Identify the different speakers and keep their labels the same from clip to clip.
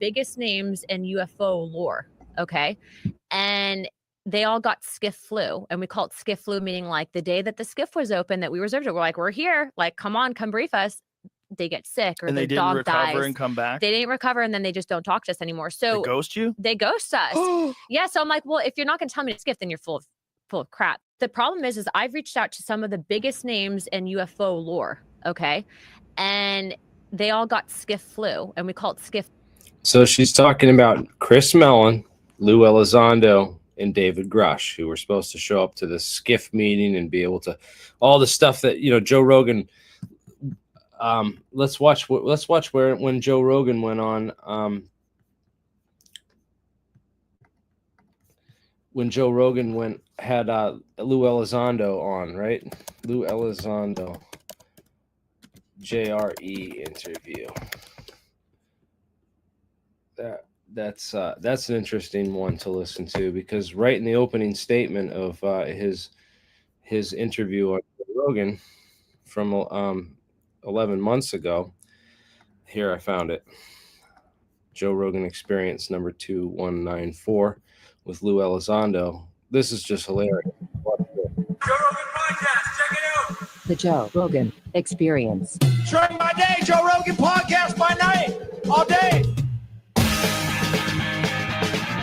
Speaker 1: biggest names in UFO lore. Okay. And they all got skiff flu, and we call it skiff flu, meaning like the day that the skiff was open that we reserved it, we're like, we're here, like, come on, come brief us. They get sick, or
Speaker 2: and
Speaker 1: their
Speaker 2: they didn't
Speaker 1: dog
Speaker 2: recover
Speaker 1: dies.
Speaker 2: and come back.
Speaker 1: They didn't recover, and then they just don't talk to us anymore. So
Speaker 2: they ghost you.
Speaker 1: They ghost us. Yeah. So I'm like, well, if you're not going to tell me to skiff, then you're full of crap. The problem is I've reached out to some of the biggest names in UFO lore. Okay, and they all got skiff flu, and we call it skiff.
Speaker 3: So she's talking about Chris Mellon, Lou Elizondo, and David Grusch, who were supposed to show up to the SCIF meeting and be able to all the stuff that, you know, Joe Rogan. Let's watch when Joe Rogan went on. When Joe Rogan had Lou Elizondo on, right? Lou Elizondo JRE interview. That's an interesting one to listen to, because right in the opening statement of his interview on Rogan from 11 months ago, here I found it. Joe Rogan Experience number 2194 with Lou Elizondo. This is just hilarious.
Speaker 4: Joe Rogan Podcast, check it out.
Speaker 5: The Joe Rogan Experience.
Speaker 4: During my day, Joe Rogan Podcast by night, all day.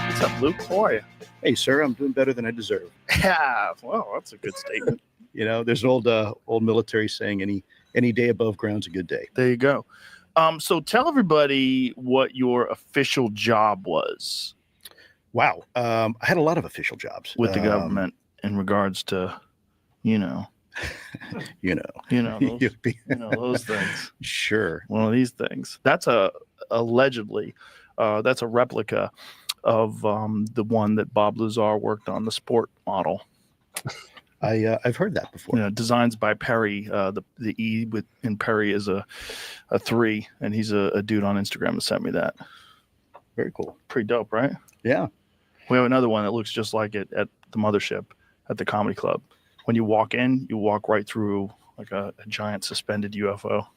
Speaker 2: What's up, Luke? How are you?
Speaker 6: Hey, sir, I'm doing better than I deserve.
Speaker 2: Yeah, well, that's a good statement.
Speaker 6: You know, there's an old military saying, any day above ground's a good day.
Speaker 2: There you go. So tell everybody what your official job was.
Speaker 6: Wow. I had a lot of official jobs
Speaker 2: with the government in regards to, those, those things.
Speaker 6: Sure.
Speaker 2: One of these things. That's allegedly, that's a replica of the one that Bob Lazar worked on, the sport model.
Speaker 6: I've heard that before.
Speaker 2: Yeah, designs by Perry. The E in Perry is a 3, and he's a dude on Instagram that sent me that.
Speaker 6: Very cool.
Speaker 2: Pretty dope, right?
Speaker 6: Yeah.
Speaker 2: We have another one that looks just like it at the Mothership at the Comedy Club. When you walk in, you walk right through like a giant suspended UFO.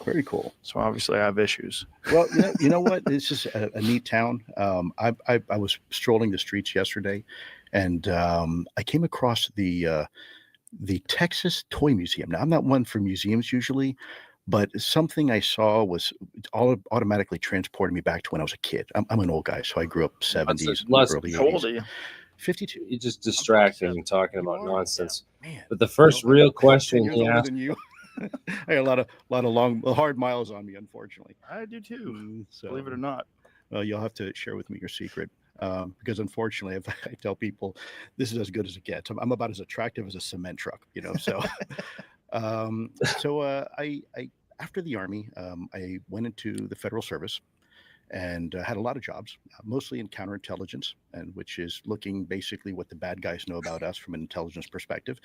Speaker 6: Very cool.
Speaker 2: So obviously I have issues.
Speaker 6: Well, you know what? It's just a neat town. I was strolling the streets yesterday, and I came across the Texas Toy Museum. Now, I'm not one for museums usually, but something I saw was automatically transported me back to when I was a kid. I'm an old guy, so I grew up 70s, early 80s.
Speaker 2: How old are you?
Speaker 6: 52.
Speaker 3: You're just distracting and talking about nonsense.
Speaker 6: Man,
Speaker 3: but the first real question he asked.
Speaker 6: I had a lot of long, hard miles on me, unfortunately.
Speaker 2: I do too. So, believe it or not.
Speaker 6: Well, you'll have to share with me your secret, because unfortunately, if I tell people this is as good as it gets, I'm about as attractive as a cement truck, So, I after the Army, I went into the federal service and had a lot of jobs, mostly in counterintelligence, and which is looking basically what the bad guys know about us from an intelligence perspective.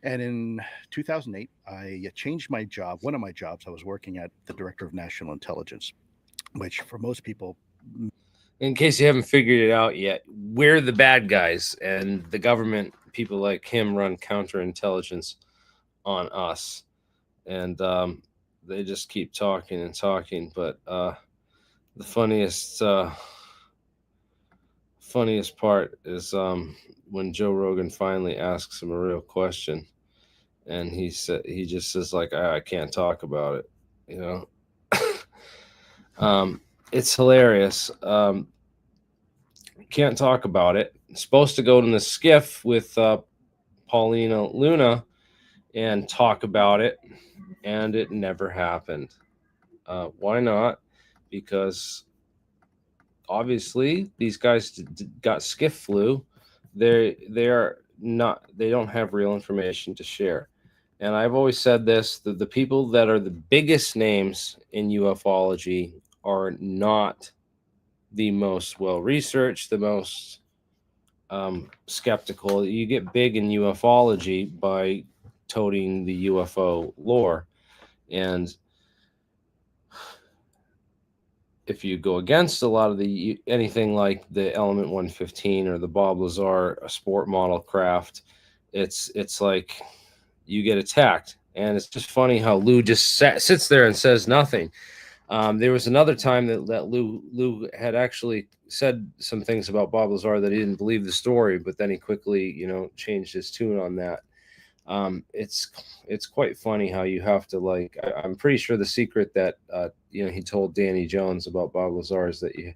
Speaker 6: And in 2008, I changed my job. One of my jobs, I was working at the Director of National Intelligence, which for most people,
Speaker 3: in case you haven't figured it out yet, we're the bad guys, and the government, people like him, run counterintelligence on us. And they just keep talking and talking. But the funniest part is when Joe Rogan finally asks him a real question, and he just says like, I can't talk about it, it's hilarious. Can't talk about it. Supposed to go to the SCIF with Paulina Luna and talk about it, and it never happened. Why not? Because obviously these guys got skiff flu. They don't have real information to share. And I've always said this, the people that are the biggest names in ufology are not the most well-researched, the most skeptical. You get big in ufology by toting the UFO lore. And if you go against a lot of anything like the Element 115 or the Bob Lazar sport model craft, it's like you get attacked. And it's just funny how Lou just sits there and says nothing. There was another time that Lou had actually said some things about Bob Lazar that he didn't believe the story, but then he quickly, changed his tune on that. It's quite funny how you have to I'm pretty sure the secret that he told Danny Jones about Bob Lazar is that you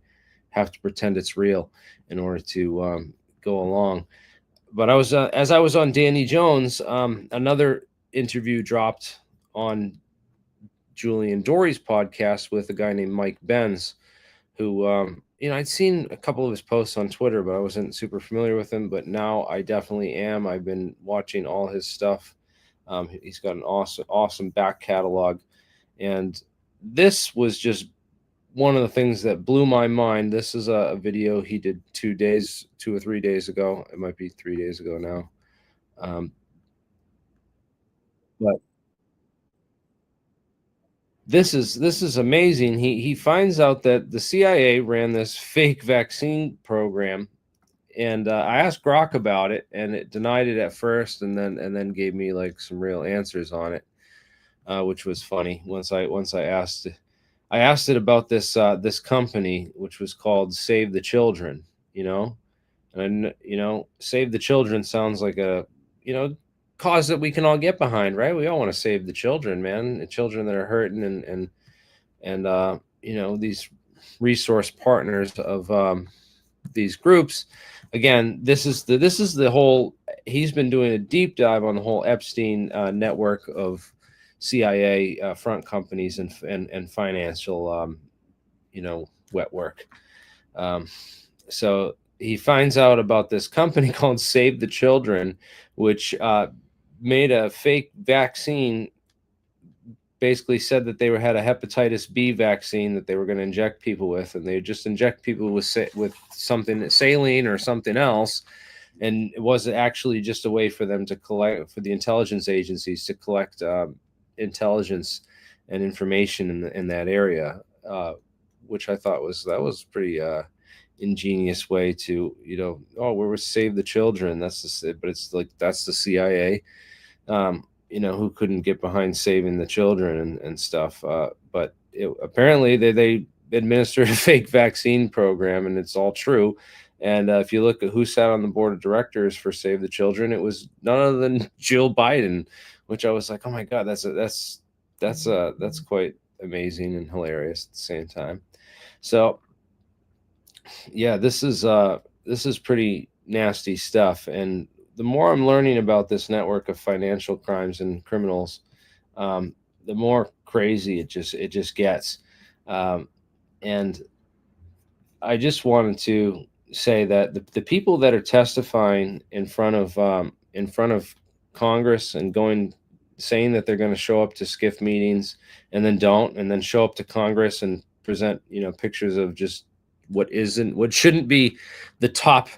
Speaker 3: have to pretend it's real in order to go along. But as I was on Danny Jones, another interview dropped on Julian Dory's podcast with a guy named Mike Benz, who I'd seen a couple of his posts on Twitter, but I wasn't super familiar with him. But now I definitely am. I've been watching all his stuff. He's got an awesome back catalog, and this was just one of the things that blew my mind. This is a video he did 2 or 3 days ago. It might be 3 days ago now. But this is amazing. He finds out that the CIA ran this fake vaccine program, and I asked Grok about it, and it denied it at first, and then gave me some real answers on it, which was funny. Once I asked it about this company, which was called Save the Children, and Save the Children sounds like a cause that we can all get behind, right? We all want to save the children, man, the children that are hurting, and these resource partners of these groups. Again, this is the whole. He's been doing a deep dive on the whole Epstein network of CIA front companies and financial wet work. So he finds out about this company called Save the Children, which made a fake vaccine. Basically said that they had a hepatitis B vaccine that they were going to inject people with, and they just inject people with something, saline or something else, and it was actually just a way for them to collect, for the intelligence agencies to collect intelligence and information in that area, which I thought was pretty ingenious way to we're Save the Children. But it's that's the CIA. Who couldn't get behind saving the children and stuff. But apparently they administered a fake vaccine program, and it's all true. And if you look at who sat on the board of directors for Save the Children, it was none other than Jill Biden, which I was like, oh my God, that's quite amazing and hilarious at the same time. So yeah, this is pretty nasty stuff. And the more I'm learning about this network of financial crimes and criminals, the more crazy it just gets. And I just wanted to say that the people that are testifying in front of Congress and saying that they're going to show up to SCIF meetings and then don't, and then show up to Congress and present pictures of just what shouldn't be the top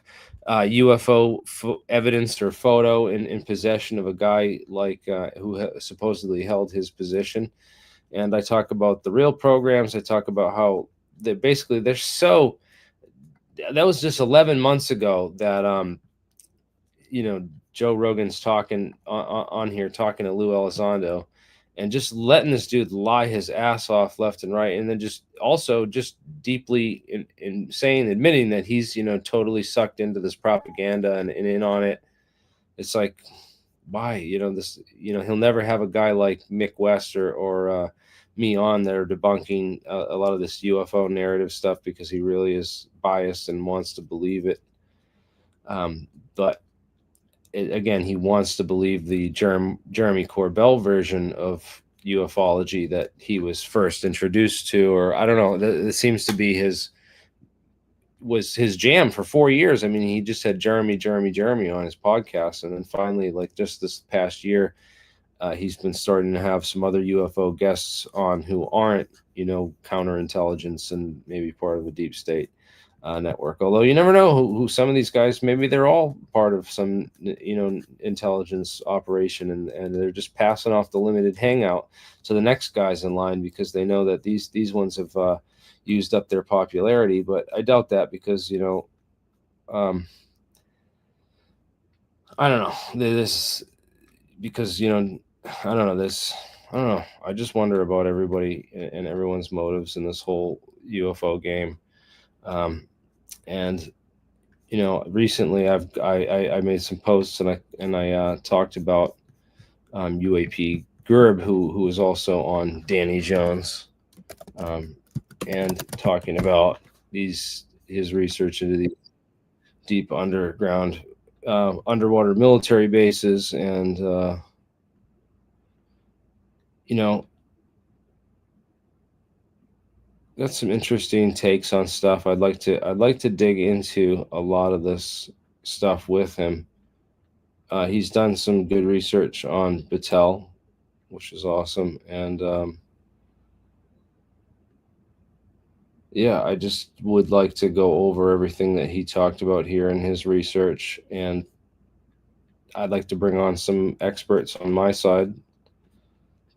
Speaker 3: UFO evidence or photo in possession of a guy who supposedly held his position. And I talk about the real programs. I talk about how they're so. That was just 11 months ago that Joe Rogan's talking on here, talking to Lou Elizondo, and just letting this dude lie his ass off left and right, and then just deeply admitting that he's totally sucked into this propaganda and in on it. It's like, why? He'll never have a guy like Mick West or me on there debunking a lot of this UFO narrative stuff, because he really is biased and wants to believe it. But again, he wants to believe the Jeremy Corbell version of ufology that he was first introduced to, or I don't know. That seems to be his jam for 4 years. I mean, he just had Jeremy on his podcast, and then finally, just this past year, he's been starting to have some other UFO guests on who aren't, counterintelligence and maybe part of a deep state network. Although you never know who some of these guys, maybe they're all part of some intelligence operation, and they're just passing off the limited hangout to the next guys in line because they know that these ones have used up their popularity. But I doubt that, because I don't know this, because I don't know this. I don't know. I just wonder about everybody and everyone's motives in this whole UFO game. And you know, recently I made some posts and I talked about UAP Gerb, who is also on Danny Jones, and talking about his research into the deep underground underwater military bases, and you know, got some interesting takes on stuff. I'd like to dig into a lot of this stuff with him. He's done some good research on Battelle, which is awesome, and yeah, I just would like to go over everything that he talked about here in his research, and I'd like to bring on some experts on my side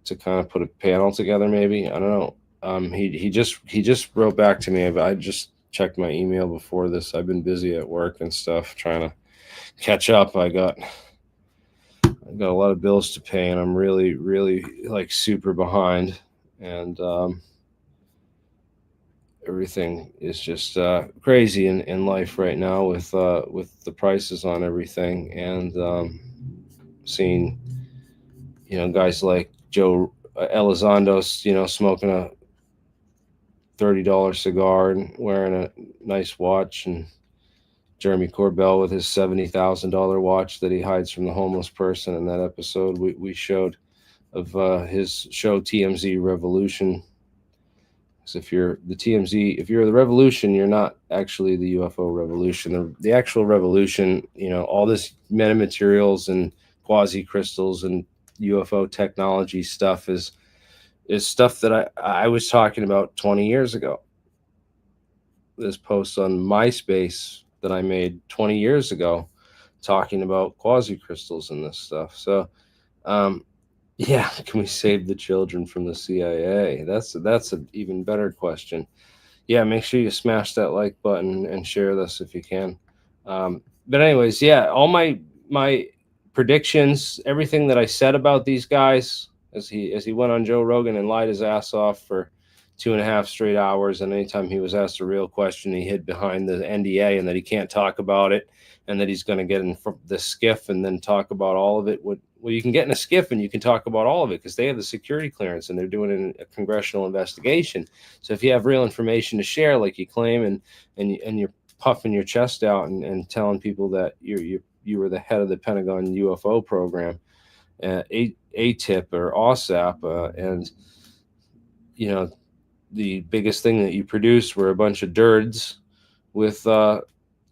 Speaker 3: to kind of put a panel together. Maybe, I don't know. He just wrote back to me. I just checked my email before this. I've been busy at work and stuff trying to catch up. I got a lot of bills to pay, and I'm really like super behind, and everything is just crazy in life right now with the prices on everything, and seeing, you know, guys like Joe Elizondo, you know, smoking a $30 cigar and wearing a nice watch, and Jeremy Corbell with his $70,000 watch that he hides from the homeless person in that episode we showed of his show TMZ Revolution. So if you're the revolution, you're not actually the UFO revolution. The actual revolution, you know, all this metamaterials and quasi crystals and UFO technology stuff is stuff that I was talking about 20 years ago. This post on MySpace that I made 20 years ago talking about quasi crystals and this stuff. So yeah, can we save the children from the CIA? That's an even better question. Yeah, make sure you smash that like button and share this if you can. But anyways, yeah, all my predictions, everything that I said about these guys as he went on Joe Rogan and lied his ass off for 2.5 straight hours, and anytime he was asked a real question, he hid behind the NDA and that he can't talk about it, and that he's going to get in the skiff and then talk about all of it. Well, you can get in a skiff and you can talk about all of it because they have the security clearance and they're doing a congressional investigation. So if you have real information to share, like you claim, and you're puffing your chest out and telling people that you were the head of the Pentagon UFO program, ATIP or OSAP, and you know, the biggest thing that you produced were a bunch of dirds with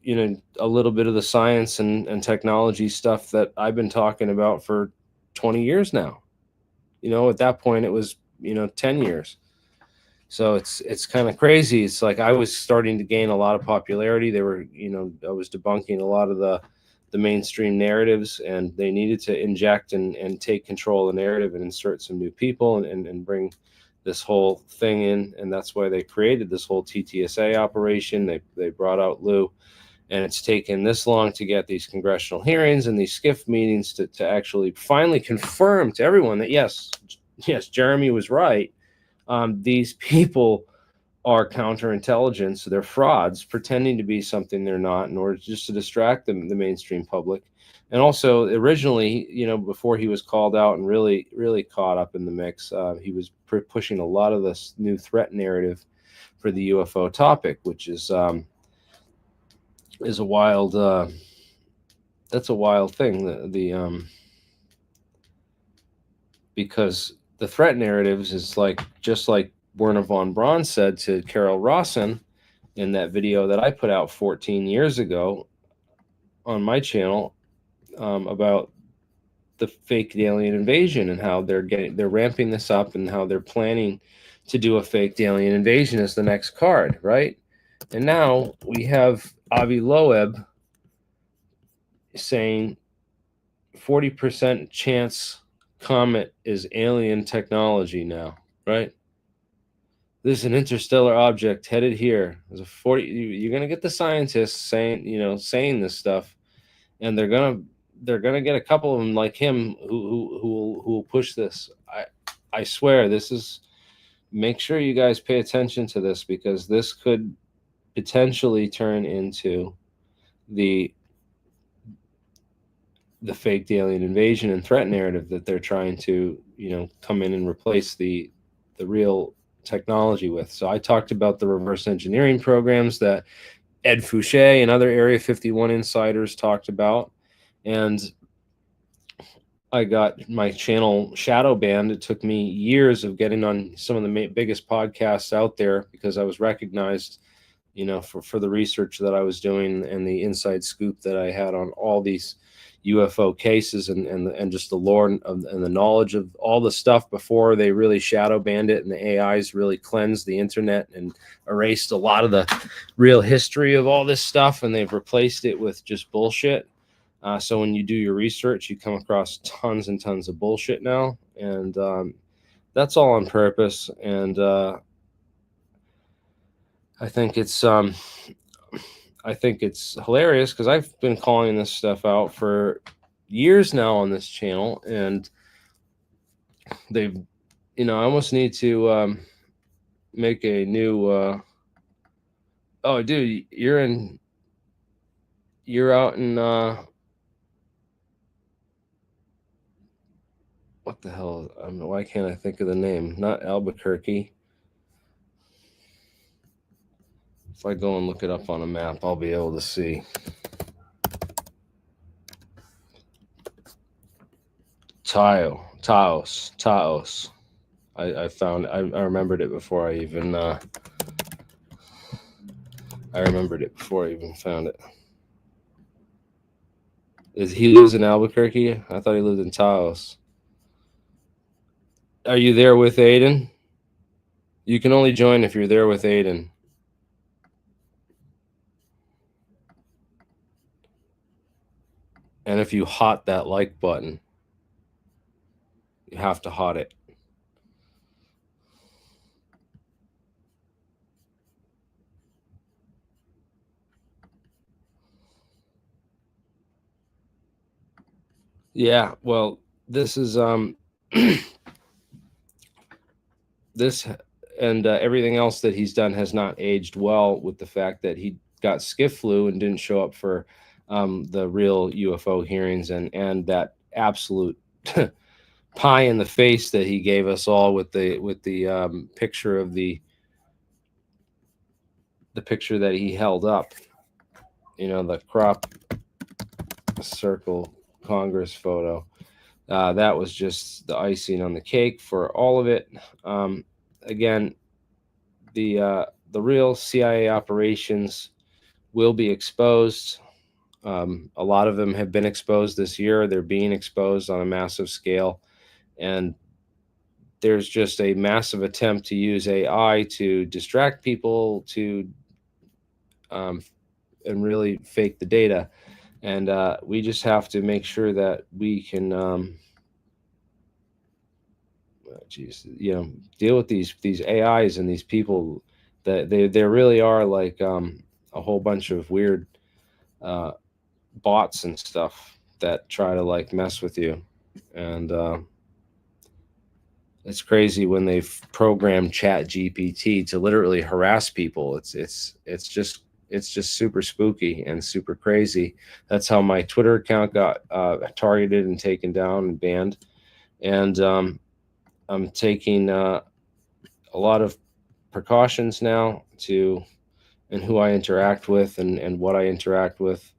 Speaker 3: you know, a little bit of the science and technology stuff that I've been talking about for 20 years now. You know, at that point it was, you know, 10 years. So it's kind of crazy. It's like I was starting to gain a lot of popularity. They were, you know, I was debunking a lot of the mainstream narratives, and they needed to inject and take control of the narrative and insert some new people and bring this whole thing in. And that's why they created this whole TTSA operation. They brought out Lou. And it's taken this long to get these congressional hearings and these SCIF meetings to actually finally confirm to everyone that yes, Jeremy was right. These people are counterintelligence. So they're frauds pretending to be something they're not in order just to distract the mainstream public. And also originally, you know, before he was called out and really caught up in the mix, he was pushing a lot of this new threat narrative for the UFO topic, which is a wild that's a wild thing, because the threat narratives is like, just like Werner von Braun said to Carol Rossen in that video that I put out 14 years ago on my channel, about the fake alien invasion and how they're ramping this up and how they're planning to do a fake alien invasion as the next card, right? And now we have Avi Loeb saying 40% chance comet is alien technology now, right? There's an interstellar object headed here. There's a 40. You're gonna get the scientists saying this stuff, and they're gonna get a couple of them like him who will push this. I swear, make sure you guys pay attention to this, because this could potentially turn into the fake alien invasion and threat narrative that they're trying to, come in and replace the real technology with. So I talked about the reverse engineering programs that Ed Fouché and other Area 51 insiders talked about. And I got my channel shadow banned. It took me years of getting on some of the biggest podcasts out there, because I was recognized, for the research that I was doing and the inside scoop that I had on all these UFO cases and just the lore and the knowledge of all the stuff before they really shadow banned it, and the AIs really cleansed the internet and erased a lot of the real history of all this stuff, and they've replaced it with just bullshit. So when you do your research, you come across tons and tons of bullshit now, and that's all on purpose. And I think it's hilarious, because I've been calling this stuff out for years now on this channel, and they've, I almost need to make a new. Oh, dude, you're out in. What the hell? Why can't I think of the name? Not Albuquerque. If I go and look it up on a map, I'll be able to see. Taos. I found. I remembered it before I even. I remembered it before I even found it. He lives in Albuquerque? I thought he lived in Taos. Are you there with Aiden? You can only join if you're there with Aiden. And if you hot that like button, you have to hot it. Yeah, well, this is this and everything else that he's done has not aged well, with the fact that he got skiff flu and didn't show up for the real UFO hearings, and that absolute pie in the face that he gave us all with the picture of the picture that he held up, the crop circle Congress photo. That was just the icing on the cake for all of it. Again, the real CIA operations will be exposed. A lot of them have been exposed this year. They're being exposed on a massive scale. And there's just a massive attempt to use AI to distract people, and really fake the data. And we just have to make sure that we can, deal with these AIs and these people that they really are like a whole bunch of weird bots and stuff that try to like mess with you. And it's crazy when they've programmed ChatGPT to literally harass people. It's just super spooky and super crazy. That's how my Twitter account got targeted and taken down and banned. And I'm taking a lot of precautions now in who I interact with and what I interact with,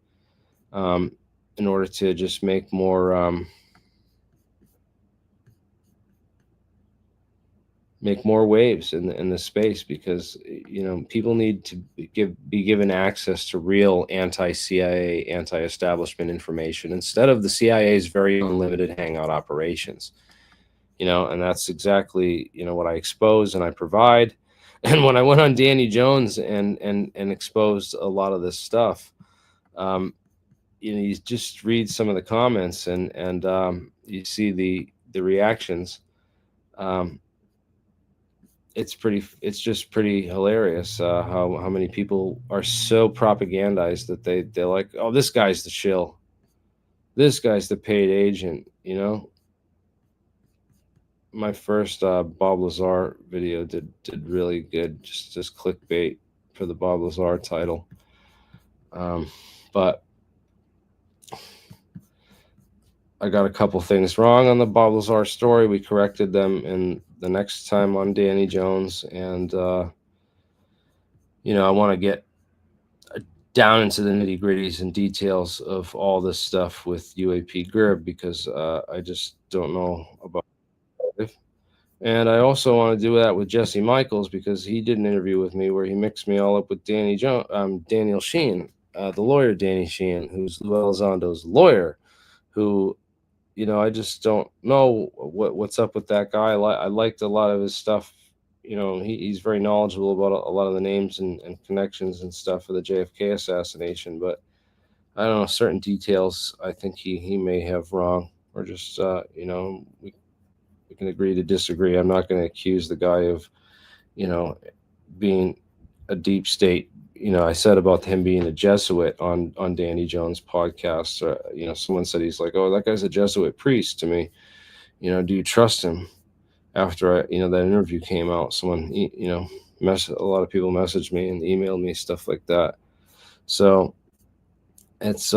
Speaker 3: in order to just make more waves in the space, because people need to be given access to real anti-CIA, anti-establishment information, instead of the CIA's very unlimited hangout operations. And that's exactly what I expose and I provide. And when I went on Danny Jones and exposed a lot of this stuff, you just read some of the comments and you see the reactions. It's just pretty hilarious how many people are so propagandized that they're like, oh, this guy's the shill, this guy's the paid agent, my first Bob Lazar video did really good, just clickbait for the Bob Lazar title. But I got a couple things wrong on the Bob Lazar story. We corrected them in the next time on Danny Jones, and I want to get down into the nitty gritties and details of all this stuff with UAP Grib, because I just don't know about it. And I also want to do that with Jesse Michaels, because he did an interview with me where he mixed me all up with Daniel Sheen, the lawyer Danny Sheen, who's Lou Elizondo's lawyer, who, I just don't know what's up with that guy. I liked a lot of his stuff. He's very knowledgeable about a lot of the names and connections and stuff for the JFK assassination, but I don't know, certain details I think he may have wrong, or just, we can agree to disagree. I'm not going to accuse the guy of, being a deep state. I said about him being a Jesuit on Danny Jones' podcast. Someone said he's like, oh, that guy's a Jesuit priest to me. Do you trust him? After that interview came out, someone, a lot of people messaged me and emailed me stuff like that. So it's,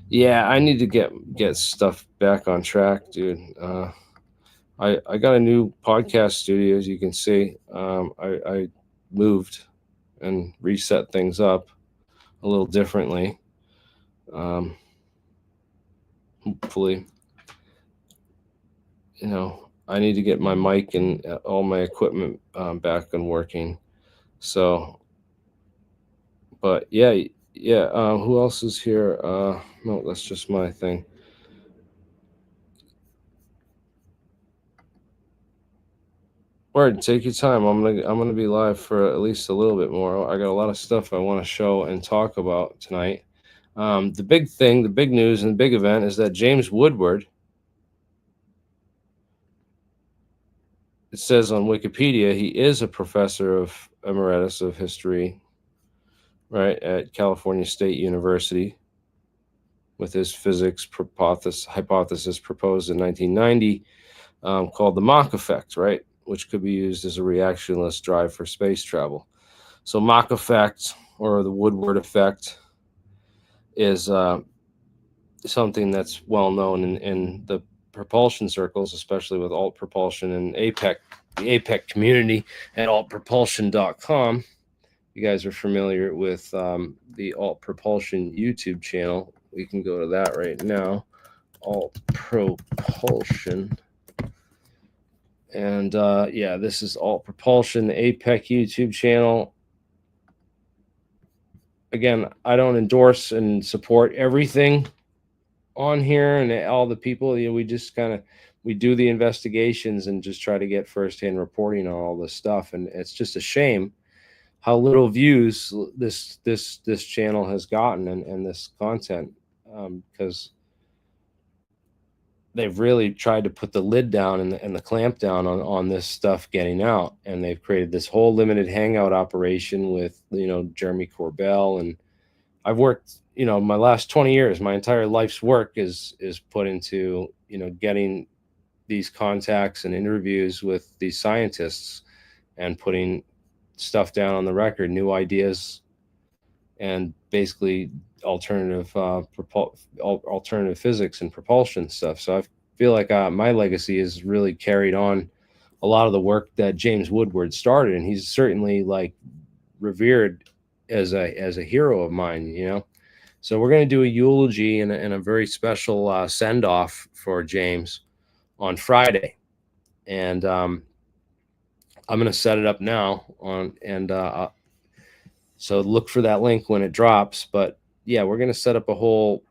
Speaker 3: yeah, I need to get stuff back on track, dude. I got a new podcast studio, as you can see. I moved and reset things up a little differently. Hopefully, I need to get my mic and all my equipment back and working. So, but yeah. Who else is here? No, that's just my thing. Word, take your time. I'm gonna be live for at least a little bit more. I got a lot of stuff I want to show and talk about tonight. The big thing, the big news, and the big event is that James Woodward, it says on Wikipedia, he is a professor of emeritus of history, right, at California State University, with his physics hypothesis proposed in 1990, called the Mach effect, right, which could be used as a reactionless drive for space travel. So Mach effect, or the Woodward effect, is something that's well known in the propulsion circles, especially with alt propulsion and APEC, the APEC community at altpropulsion.com. You guys are familiar with the Alt Propulsion YouTube channel. We can go to that right now, Alt Propulsion. And yeah, this is Alt Propulsion, the APEC YouTube channel. Again, I don't endorse and support everything on here and all the people. We just we do the investigations and just try to get firsthand reporting on all this stuff. And it's just a shame how little views this channel has gotten and this content, because they've really tried to put the lid down and the clamp down on this stuff getting out, and they've created this whole limited hangout operation with Jeremy Corbell. And I've worked my last 20 years, my entire life's work is put into getting these contacts and interviews with these scientists and putting stuff down on the record, new ideas, and basically alternative physics and propulsion stuff. So I feel like my legacy is really carried on a lot of the work that James Woodward started, and he's certainly revered as a hero of mine. So we're going to do a eulogy and a very special send off for James on Friday, and I'm going to set it up now so look for that link when it drops. But yeah, we're going to set up I'm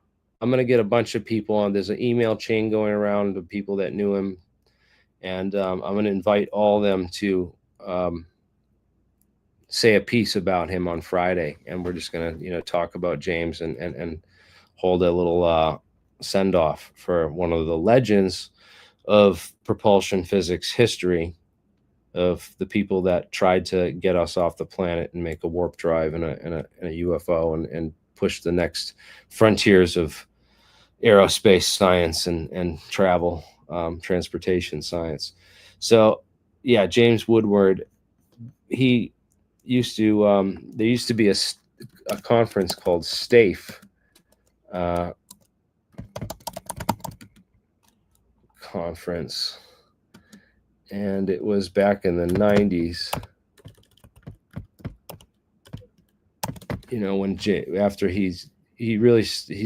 Speaker 3: going to get a bunch of people on. There's an email chain going around of people that knew him. And I'm going to invite all of them to say a piece about him on Friday. And we're just going to, talk about James and hold a little send off for one of the legends of propulsion physics history, of the people that tried to get us off the planet and make a warp drive and a UFO and push the next frontiers of aerospace science and travel transportation science. So yeah, James Woodward, he used to there used to be a conference called SCIF conference, and it was back in the 90s. You know, when after he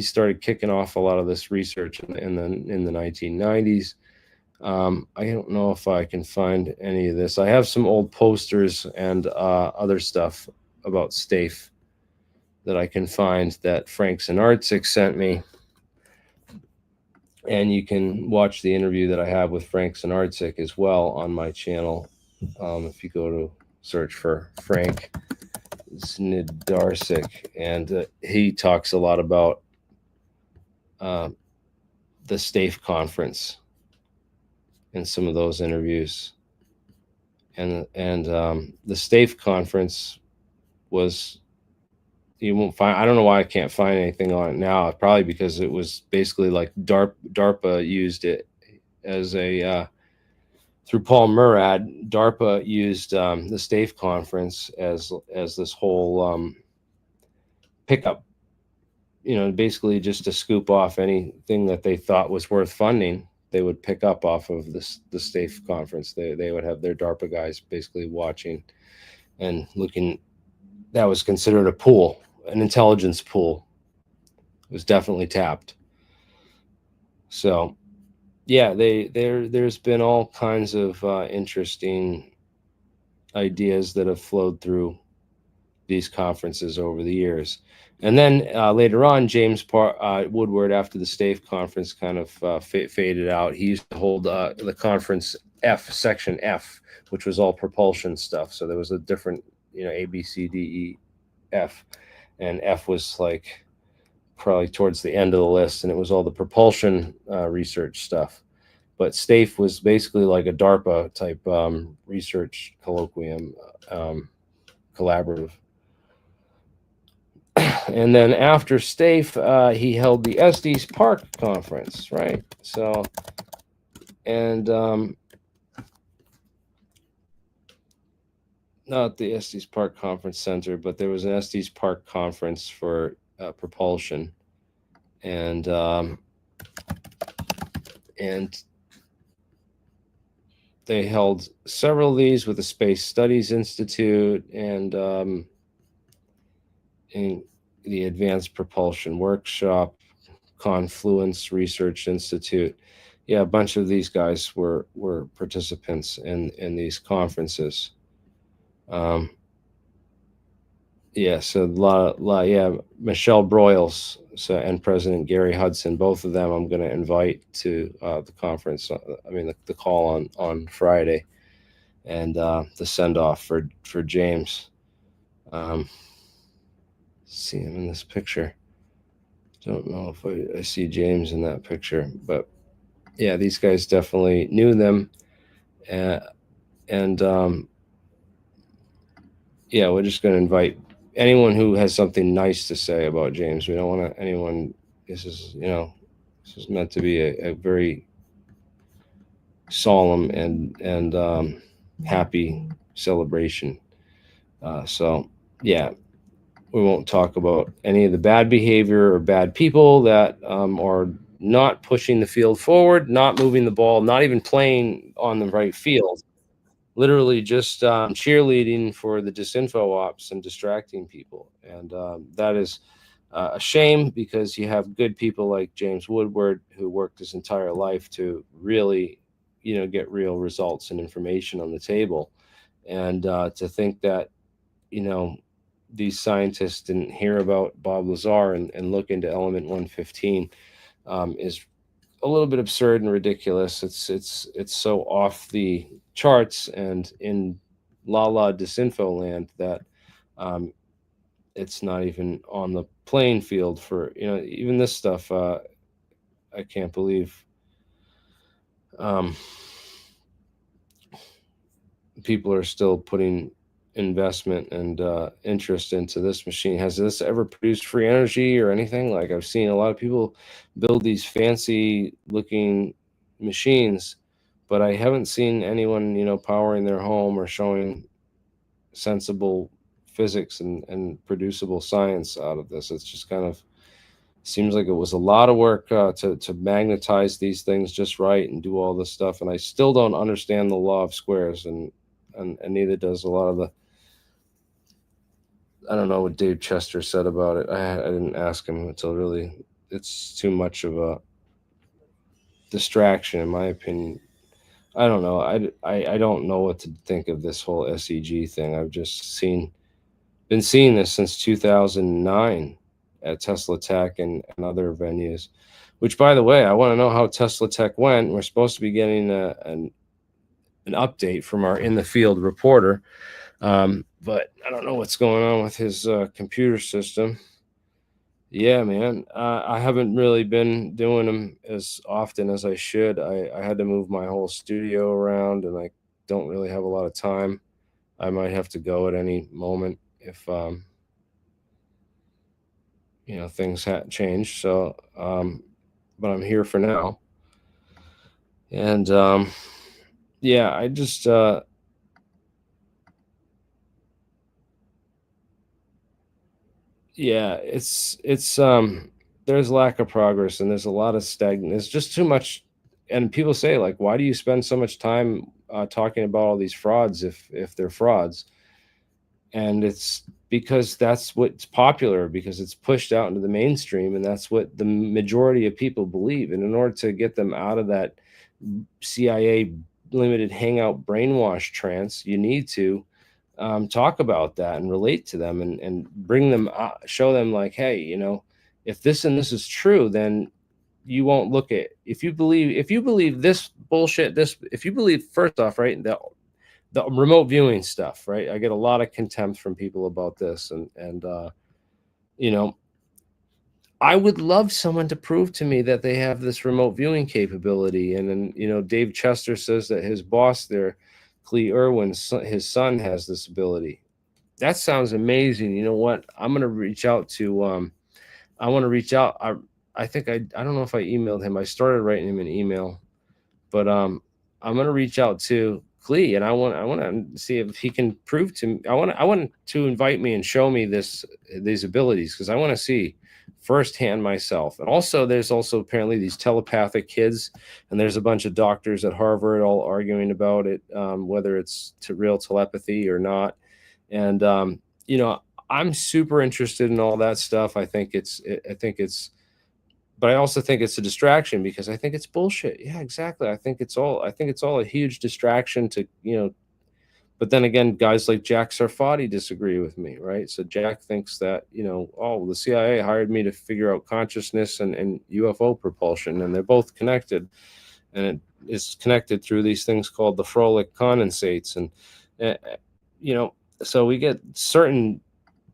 Speaker 3: started kicking off a lot of this research in the 1990s. I don't know if I can find any of this. I have some old posters and other stuff about SCIF that I can find that Frank Sinarczyk sent me. And you can watch the interview that I have with Frank Sinarczyk as well on my channel. If you go to search for Frank Sinarczyk, and he talks a lot about the SCIF conference in some of those interviews. And the SCIF conference was, you won't find, I don't know why I can't find anything on it now. Probably because it was basically like DARPA used it as a, through Paul Murad, DARPA used the SCIF conference as this whole pickup, you know, basically just to scoop off anything that they thought was worth funding. They would pick up off of the SCIF conference. They would have their DARPA guys basically watching and looking. That was considered a pool, an intelligence pool. It was definitely tapped. So, yeah, there's been all kinds of interesting ideas that have flowed through these conferences over the years. And then later on, James Woodward, after the SCIF conference kind of faded out, he used to hold the conference section F, which was all propulsion stuff. So there was a different, you know, A, B, C, D, E, F. And F was like probably towards the end of the list, and it was all the propulsion research stuff. But SCIF was basically like a DARPA type research colloquium, collaborative. And then after SCIF, he held the Estes Park conference, right? So, and not the Estes Park Conference Center, but there was an Estes Park conference for propulsion, and they held several of these with the Space Studies Institute and in the Advanced Propulsion Workshop, Confluence Research Institute. Yeah, a bunch of these guys were participants in these conferences. Yeah, so a lot, yeah, Michelle Broyles and President Gary Hudson, both of them I'm going to invite to the conference. I mean, the call on Friday, and the send-off for James. See him in this picture. Don't know if I see James in that picture, but yeah, these guys definitely knew them, and yeah, we're just going to invite anyone who has something nice to say about James. We don't want anyone. This is, you know, this is meant to be a very solemn and happy celebration. So yeah, we won't talk about any of the bad behavior or bad people that are not pushing the field forward, not moving the ball, not even playing on the right field. Literally just cheerleading for the disinfo ops and distracting people. And that is a shame, because you have good people like James Woodward, who worked his entire life to really, you know, get real results and information on the table. And to think that, you know, these scientists didn't hear about Bob Lazar and look into element 115 is a little bit absurd and ridiculous. It's so off the charts and in la disinfo land that it's not even on the playing field for, you know, even this stuff. I can't believe people are still putting investment and interest into this machine. Has this ever produced free energy or anything? Like, I've seen a lot of people build these fancy looking, machines, but I haven't seen anyone, you know, powering their home or showing sensible physics and producible science out of this. It's just kind of seems like it was a lot of work to magnetize these things just right and do all this stuff. And I still don't understand the law of squares, and neither does a lot of the. I don't know what Dave Chester said about it. I didn't ask him until really. It's too much of a distraction, in my opinion. I don't know. I don't know what to think of this whole SEG thing. I've just been seeing this since 2009 at Tesla Tech and other venues. Which, by the way, I want to know how Tesla Tech went. We're supposed to be getting an update from our in the field reporter, but I don't know what's going on with his computer system. Yeah, man. I haven't really been doing them as often as I should. I had to move my whole studio around, and I don't really have a lot of time. I might have to go at any moment if you know, things change. So, but I'm here for now, and yeah, I just yeah, it's there's lack of progress, and there's a lot of stagnant. There's just too much, and people say, like, why do you spend so much time talking about all these frauds if they're frauds? And it's because that's what's popular, because it's pushed out into the mainstream, and that's what the majority of people believe. And in order to get them out of that CIA limited hangout brainwash trance, you need to talk about that and relate to them, and bring them show them, like, hey, you know, if this and this is true, then you won't look at, if you believe this bullshit, if you believe, first off, right, the remote viewing stuff, right? I get a lot of contempt from people about this, and you know, I would love someone to prove to me that they have this remote viewing capability. And then, you know, Dave Chester says that his boss there, Clee Irwin, his son, has this ability. That sounds amazing. You know what? I'm gonna reach out to. I want to reach out. I think I don't know if I emailed him. I started writing him an email, but I'm gonna reach out to Clee, and I want to see if he can prove to me. I want to invite me and show me these abilities, because I want to see firsthand myself. And also, there's also apparently these telepathic kids, and there's a bunch of doctors at Harvard all arguing about it, whether it's real telepathy or not. And you know, I'm super interested in all that stuff. I think it's but I also think it's a distraction, because I think it's bullshit. Yeah, exactly. I think it's all a huge distraction to, you know, but then again, guys like Jack Sarfati disagree with me, right? So Jack thinks that, you know, oh, the CIA hired me to figure out consciousness and UFO propulsion, and they're both connected, and it is connected through these things called the Froelich condensates. And, you know, so we get certain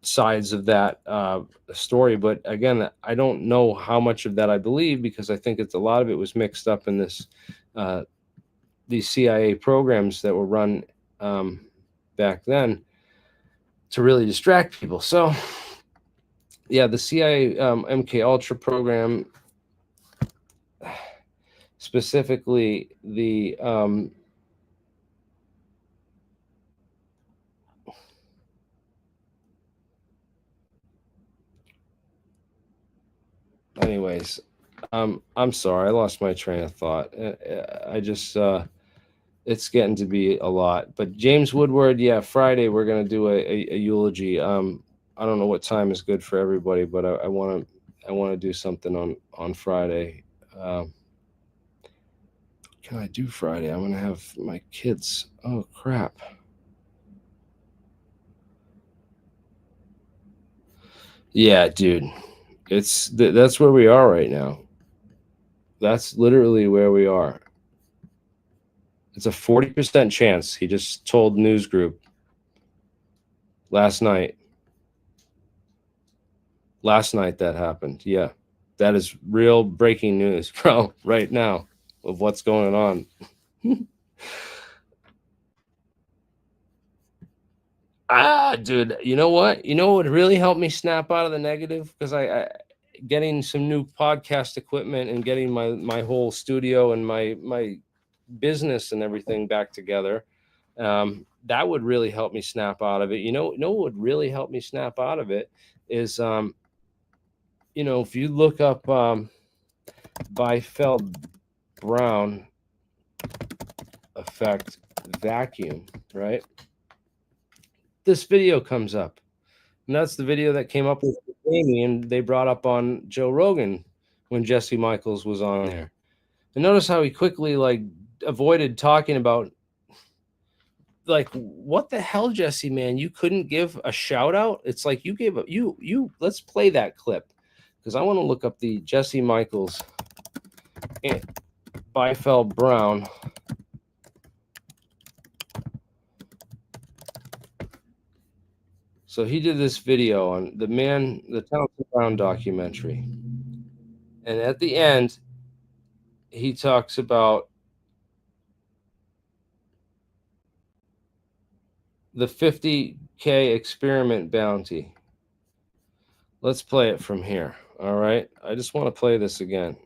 Speaker 3: sides of that story, but again, I don't know how much of that I believe, because I think it's a lot of it was mixed up in this these CIA programs that were run back then to really distract people. So yeah, the CIA MK Ultra program, specifically the anyways, I'm sorry, I lost my train of thought. I just it's getting to be a lot. But James Woodward, yeah, Friday we're gonna do a eulogy. I don't know what time is good for everybody, but I want to do something on Friday. Can I do Friday? I'm gonna have my kids. Oh crap. Yeah, dude. That's where we are right now. That's literally where we are. It's a 40% chance. He just told News Group last night. Last night that happened. Yeah. That is real breaking news, bro, right now, of what's going on. Dude, you know what? You know what would really help me snap out of the negative? Because getting some new podcast equipment and getting my whole studio and my business and everything back together. That would really help me snap out of it. You know what would really help me snap out of it is, if you look up Biefeld-Brown effect vacuum, right? This video comes up. And that's the video that came up with Amy, and they brought up on Joe Rogan when Jesse Michaels was on there. And notice how he quickly avoided talking about what the hell, Jesse, man, you couldn't give a shout out. It's like you gave you let's play that clip because I want to look up the Jesse Michaels Biefeld-Brown So he did this video on the Townsend Brown documentary. And at the end, he talks about the 50K experiment bounty. Let's play it from here. All right. I just want to play this again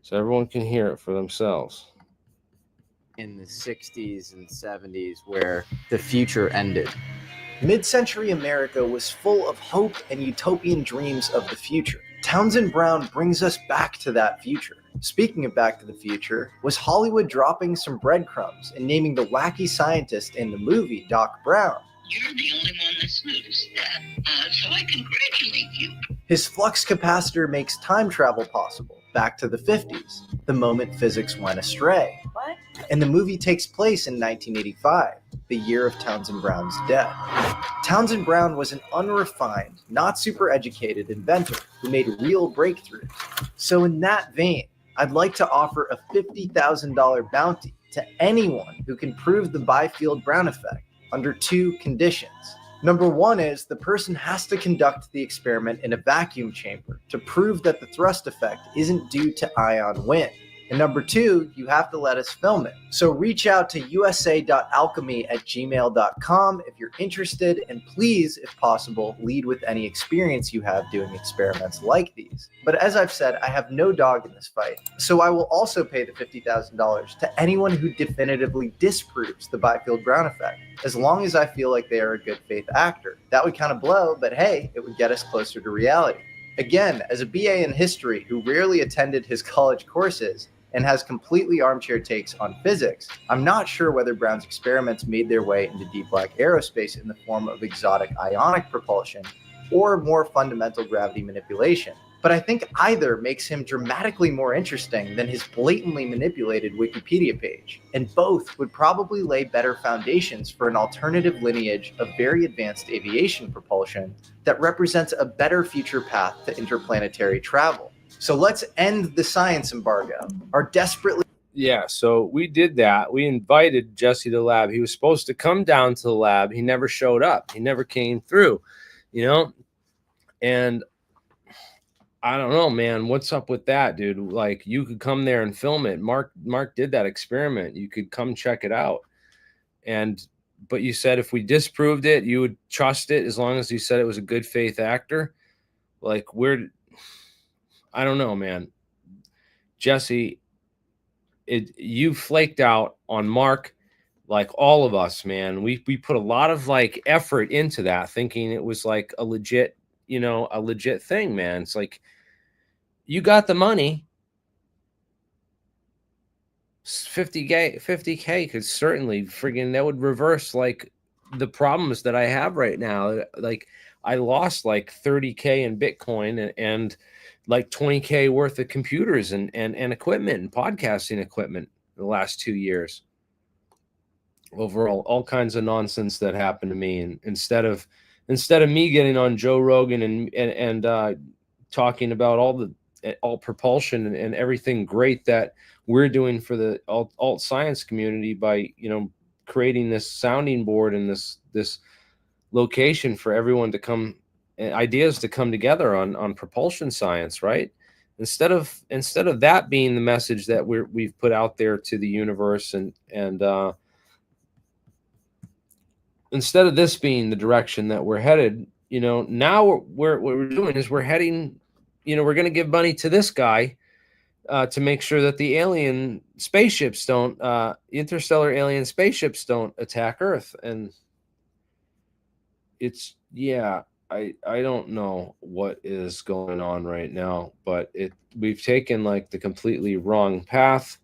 Speaker 3: so everyone can hear it for themselves.
Speaker 7: In the 60s and 70s where the future ended. Mid-century America was full of hope and utopian dreams of the future. Townsend Brown brings us back to that future. Speaking of Back to the Future, was Hollywood dropping some breadcrumbs and naming the wacky scientist in the movie Doc Brown?
Speaker 8: You're the only one that's noticed that, so I congratulate you.
Speaker 7: His flux capacitor makes time travel possible, back to the 50s, the moment physics went astray.
Speaker 8: What?
Speaker 7: And the movie takes place in 1985, the year of Townsend Brown's death. Townsend Brown was an unrefined, not super educated inventor who made real breakthroughs. So in that vein, I'd like to offer a $50,000 bounty to anyone who can prove the Biefeld-Brown effect under two conditions. Number one is the person has to conduct the experiment in a vacuum chamber to prove that the thrust effect isn't due to ion wind. And number two, you have to let us film it. So reach out to usa.alchemy@gmail.com if you're interested, and please, if possible, lead with any experience you have doing experiments like these. But as I've said, I have no dog in this fight, so I will also pay the $50,000 to anyone who definitively disproves the Biefeld-Brown effect, as long as I feel like they are a good faith actor. That would kind of blow, but hey, it would get us closer to reality. Again, as a BA in history who rarely attended his college courses, and has completely armchair takes on physics, I'm not sure whether Brown's experiments made their way into deep black aerospace in the form of exotic ionic propulsion or more fundamental gravity manipulation. But I think either makes him dramatically more interesting than his blatantly manipulated Wikipedia page, and both would probably lay better foundations for an alternative lineage of very advanced aviation propulsion that represents a better future path to interplanetary travel. So let's end the science embargo. Our desperately...
Speaker 3: Yeah, so we did that. We invited Jesse to the lab. He was supposed to come down to the lab. He never showed up. He never came through, And I don't know, man. What's up with that, dude? Like, you could come there and film it. Mark did that experiment. You could come check it out. But you said if we disproved it, you would trust it as long as you said it was a good faith actor. Like, I don't know, man. Jesse, you flaked out on Mark, like all of us, man. We put a lot of effort into that, thinking it was like a legit thing, man. It's like, you got the money. 50K could certainly that would reverse the problems that I have right now. Like, I lost 30K in Bitcoin and 20K worth of computers and equipment and podcasting equipment in the last 2 years. Overall, all kinds of nonsense that happened to me. And instead of me getting on Joe Rogan and talking about all propulsion and everything great that we're doing for the alt science community by, creating this sounding board and this location for everyone to come, ideas to come together on propulsion science, right? Instead of that being the message that we've put out there to the universe, and instead of this being the direction that we're headed, you know, now what we're doing is we're heading, you know, we're going to give money to this guy to make sure that the alien spaceships don't, interstellar alien spaceships don't attack Earth. And it's, yeah, I don't know what is going on right now, but we've taken like the completely wrong path.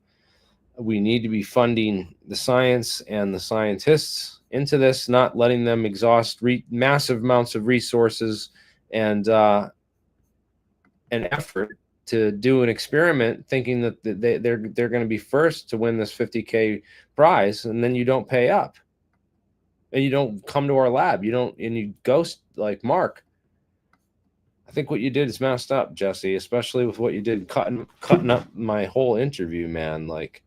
Speaker 3: We need to be funding the science and the scientists into this, not letting them exhaust massive amounts of resources and effort to do an experiment, thinking that they're going to be first to win this 50K prize, and then you don't pay up, and you don't come to our lab, and you ghost like Mark. I think what you did is messed up, Jesse, especially with what you did cutting up my whole interview, man. Like,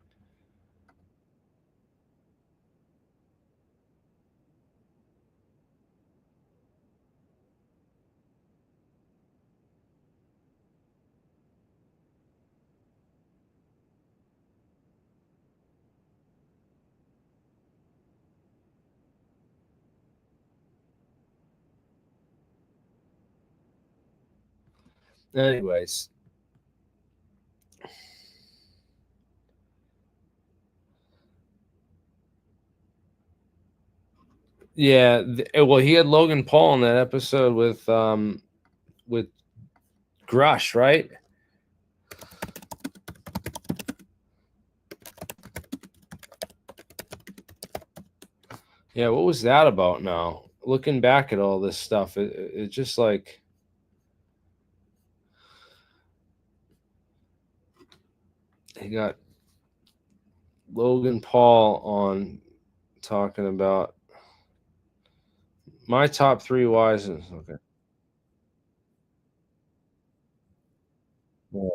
Speaker 3: anyways. Yeah, well, he had Logan Paul in that episode with Grusch, right? Yeah, what was that about now? Looking back at all this stuff, it's just like, he got Logan Paul on talking about my top 3 whys. Okay. Yeah.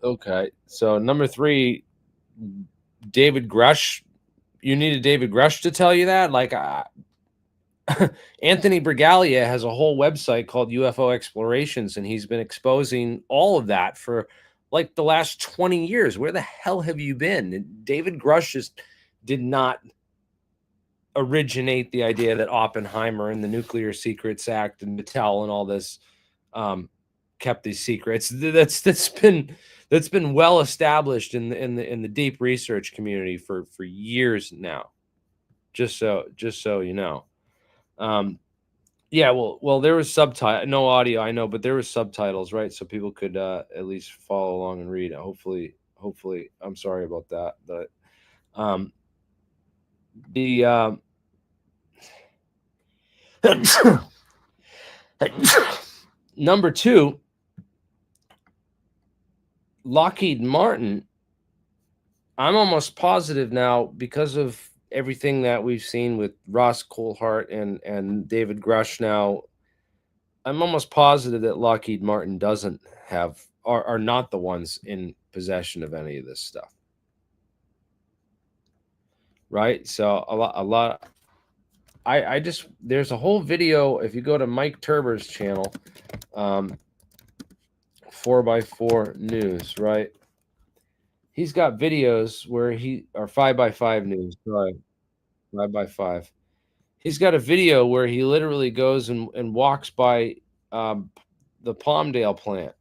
Speaker 3: Okay, so number 3, David Grusch. You needed David Grusch to tell you that? Like, Anthony Bragalia has a whole website called UFO Explorations, and he's been exposing all of that for like the last 20 years. Where the hell have you been? David Grusch just did not originate the idea that Oppenheimer and the Nuclear Secrets Act and Mattel and all this kept these secrets. That's been well established in the deep research community for years now. Just so you know. Yeah, well, there was no audio, I know, but there was subtitles, right? So people could at least follow along and read. Hopefully, I'm sorry about that, but the number 2, Lockheed Martin. I'm almost positive now, because of everything that we've seen with Ross Coulthart and David Grusch now, I'm almost positive that Lockheed Martin doesn't have, are not the ones in possession of any of this stuff. Right? So a lot. I just, there's a whole video, if you go to Mike Turber's channel, 4x4 News, right? He's got videos where or 5x5 News, sorry, 5x5. He's got a video where he literally goes and walks by the Palmdale plant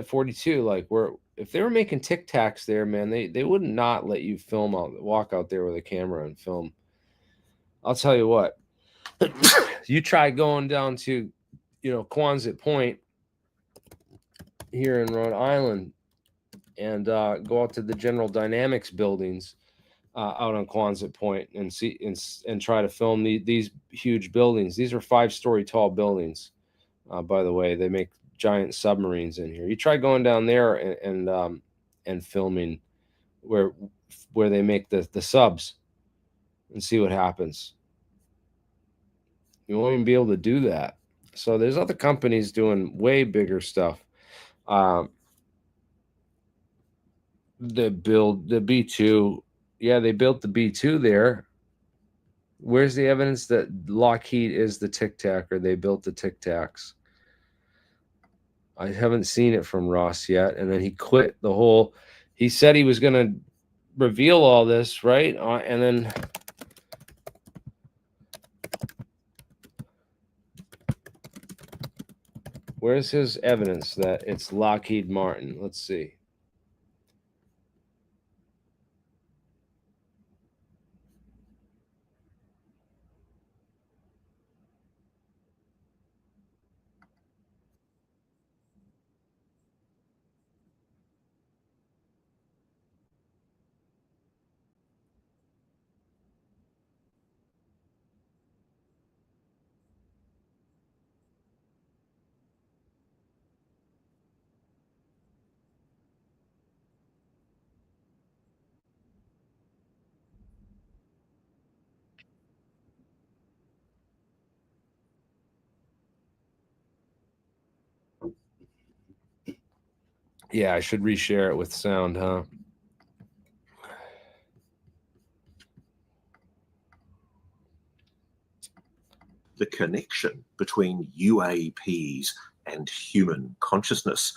Speaker 3: 42, like, where if they were making tic-tacs there, man, they would not let you walk out there with a camera and film. I'll tell you what, you try going down to, Quonset Point here in Rhode Island and go out to the General Dynamics buildings out on Quonset Point and see and try to film these huge buildings. These are 5-story tall buildings. By the way, they make giant submarines in here. You try going down there and filming where they make the subs and see what happens. You won't even be able to do that. So there's other companies doing way bigger stuff. They build the B-2. Yeah, they built the B-2 there. Where's the evidence that Lockheed is the tic-tac or they built the tic-tacs? I haven't seen it from Ross yet. And then he quit the whole. He said he was going to reveal all this, right? And then where's his evidence that it's Lockheed Martin? Let's see. Yeah, I should reshare it with sound, huh?
Speaker 9: The connection between UAPs and human consciousness.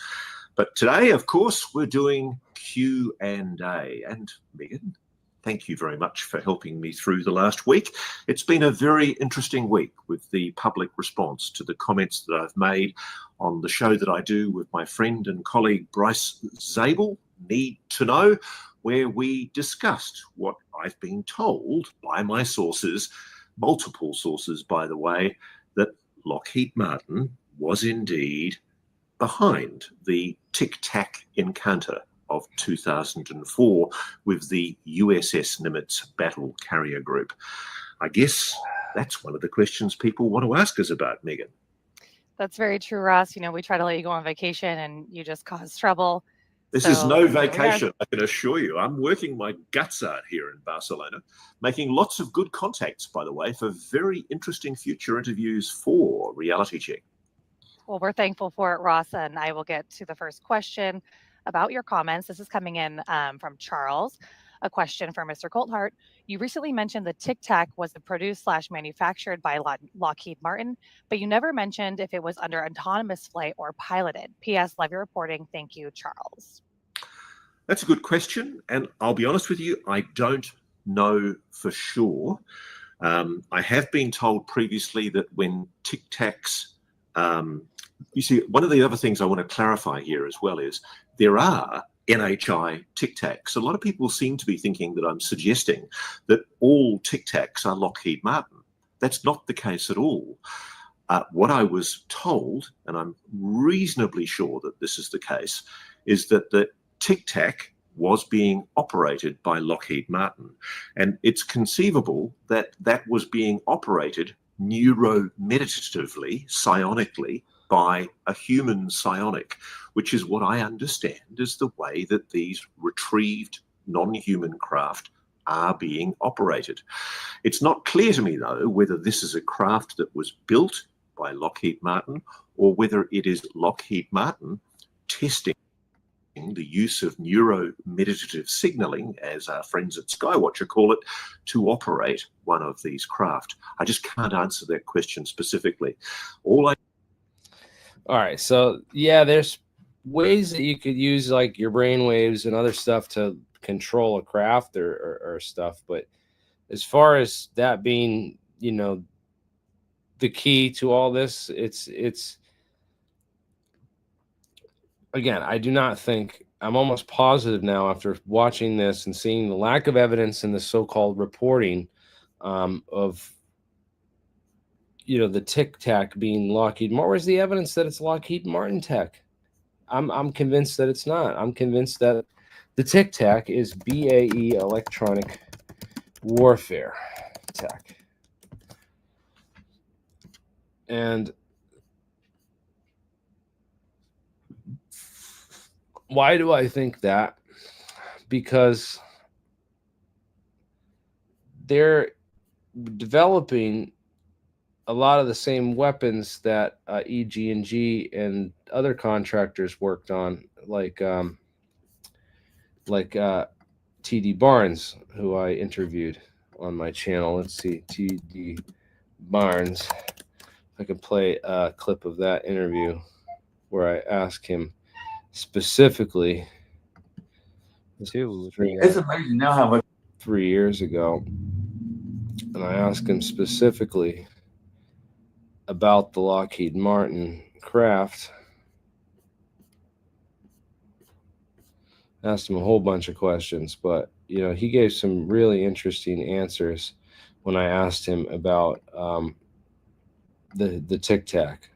Speaker 9: But today, of course, we're doing Q&A. And Megan, thank you very much for helping me through the last week. It's been a very interesting week with the public response to the comments that I've made on the show that I do with my friend and colleague Bryce Zabel, Need to Know, where we discussed what I've been told by my sources, multiple sources, by the way, that Lockheed Martin was indeed behind the tic-tac encounter of 2004 with the USS Nimitz Battle Carrier Group. I guess that's one of the questions people want to ask us about, Megan.
Speaker 10: That's very true, Ross. You know, we try to let you go on vacation and you just cause trouble.
Speaker 9: This is no vacation, I can assure you. I'm working my guts out here in Barcelona, making lots of good contacts, by the way, for very interesting future interviews for Reality Check.
Speaker 10: Well, we're thankful for it, Ross, and I will get to the first question about your comments. This is coming in from Charles. A question for Mr. Colthart. You recently mentioned the tic-tac was produced/manufactured by Lockheed Martin, but you never mentioned if it was under autonomous flight or piloted. P.S. Love your reporting. Thank you, Charles.
Speaker 9: That's a good question, and I'll be honest with you, I don't know for sure. I have been told previously that when tic-tacs, you see, one of the other things I want to clarify here as well is there are NHI tic-tacs. A lot of people seem to be thinking that I'm suggesting that all tic-tacs are Lockheed Martin. That's not the case at all. What I was told, and I'm reasonably sure that this is the case, is that the tic-tac was being operated by Lockheed Martin. And it's conceivable that that was being operated neuromeditatively, psionically, by a human psionic, which is what I understand is the way that these retrieved non-human craft are being operated. It's not clear to me, though, whether this is a craft that was built by Lockheed Martin or whether it is Lockheed Martin testing the use of neuromeditative signaling, as our friends at Skywatcher call it, to operate one of these craft. I just can't answer that question specifically. All right,
Speaker 3: so yeah, there's ways that you could use like your brain waves and other stuff to control a craft or stuff, but as far as that being, you know, the key to all this, it's again, I do not think, I'm almost positive now after watching this and seeing the lack of evidence in the so-called reporting of, you know, the tic-tac being Lockheed Martin. Where's the evidence that it's Lockheed Martin tech? I'm convinced that it's not. I'm convinced that the tic-tac is BAE electronic warfare tech. And why do I think that? Because they're developing a lot of the same weapons that EG&G and other contractors worked on, like TD Barnes, who I interviewed on my channel. Let's see, TD Barnes. I can play a clip of that interview where I ask him specifically.
Speaker 11: It's amazing now how much
Speaker 3: 3 years ago, and I asked him specifically about the Lockheed Martin craft. Asked him a whole bunch of questions, but he gave some really interesting answers when I asked him about the tic-tac.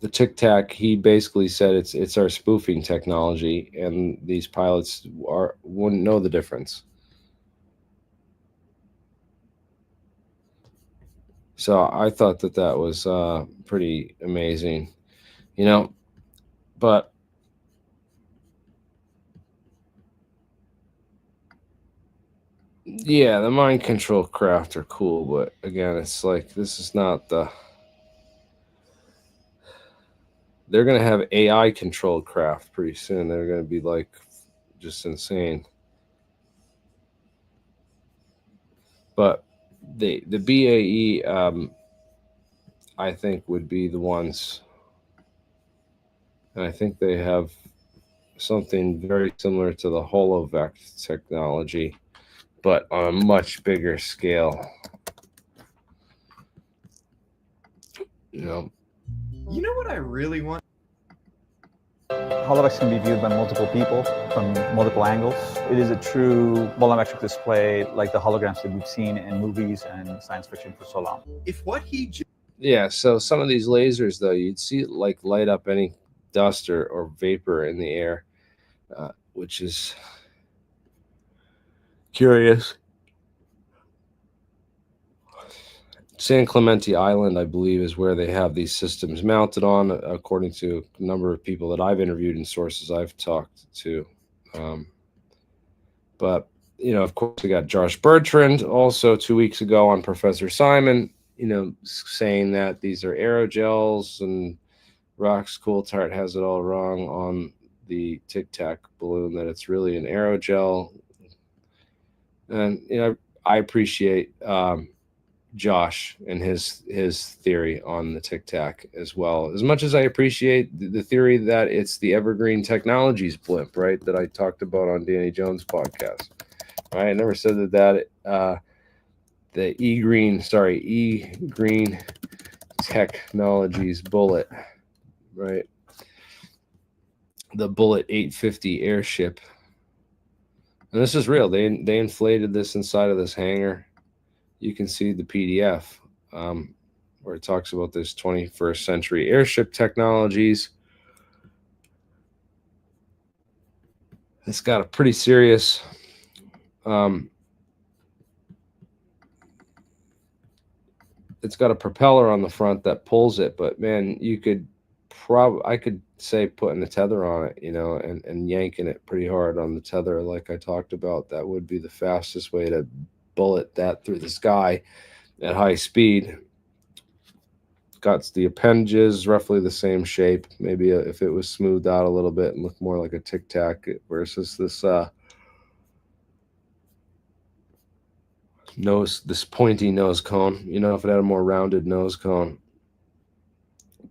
Speaker 3: The tic-tac, he basically said it's our spoofing technology, and these pilots wouldn't know the difference. So I thought that was pretty amazing, but yeah, the mind control craft are cool, but again, it's like, this is not they're going to have AI controlled craft pretty soon. They're going to be like just insane. But the BAE, I think, would be the ones, and I think they have something very similar to the Holovect technology, but on a much bigger scale.
Speaker 12: You know what I really want?
Speaker 13: Holodeck can be viewed by multiple people from multiple angles. It is a true volumetric display like the holograms that we've seen in movies and science fiction for so long.
Speaker 12: If what he
Speaker 3: Yeah, so some of these lasers, though, you'd see it like light up any dust or vapor in the air, which is curious. San Clemente Island, I believe, is where they have these systems mounted on, according to a number of people that I've interviewed and sources I've talked to. But, of course, we got Josh Bertrand also 2 weeks ago on Professor Simon, saying that these are aerogels, and Rox Coulthart has it all wrong on the tic-tac balloon, that it's really an aerogel. And, I appreciate Josh and his theory on the tic-tac as well, as much as I appreciate the theory that it's the Evergreen Technologies blimp, right, that I talked about on Danny Jones' podcast. Right? I never said that the E-Green Technologies bullet, right, the Bullet 850 airship, and this is real. They inflated this inside of this hangar. You can see the PDF where it talks about this 21st century airship technologies. It's got a pretty serious it's got a propeller on the front that pulls it, but man, I could say putting a tether on it, and yanking it pretty hard on the tether like I talked about. That would be the fastest way to bullet that through the sky at high speed. Got the appendages roughly the same shape. Maybe if it was smoothed out a little bit and looked more like a tic-tac versus this this pointy nose cone, if it had a more rounded nose cone.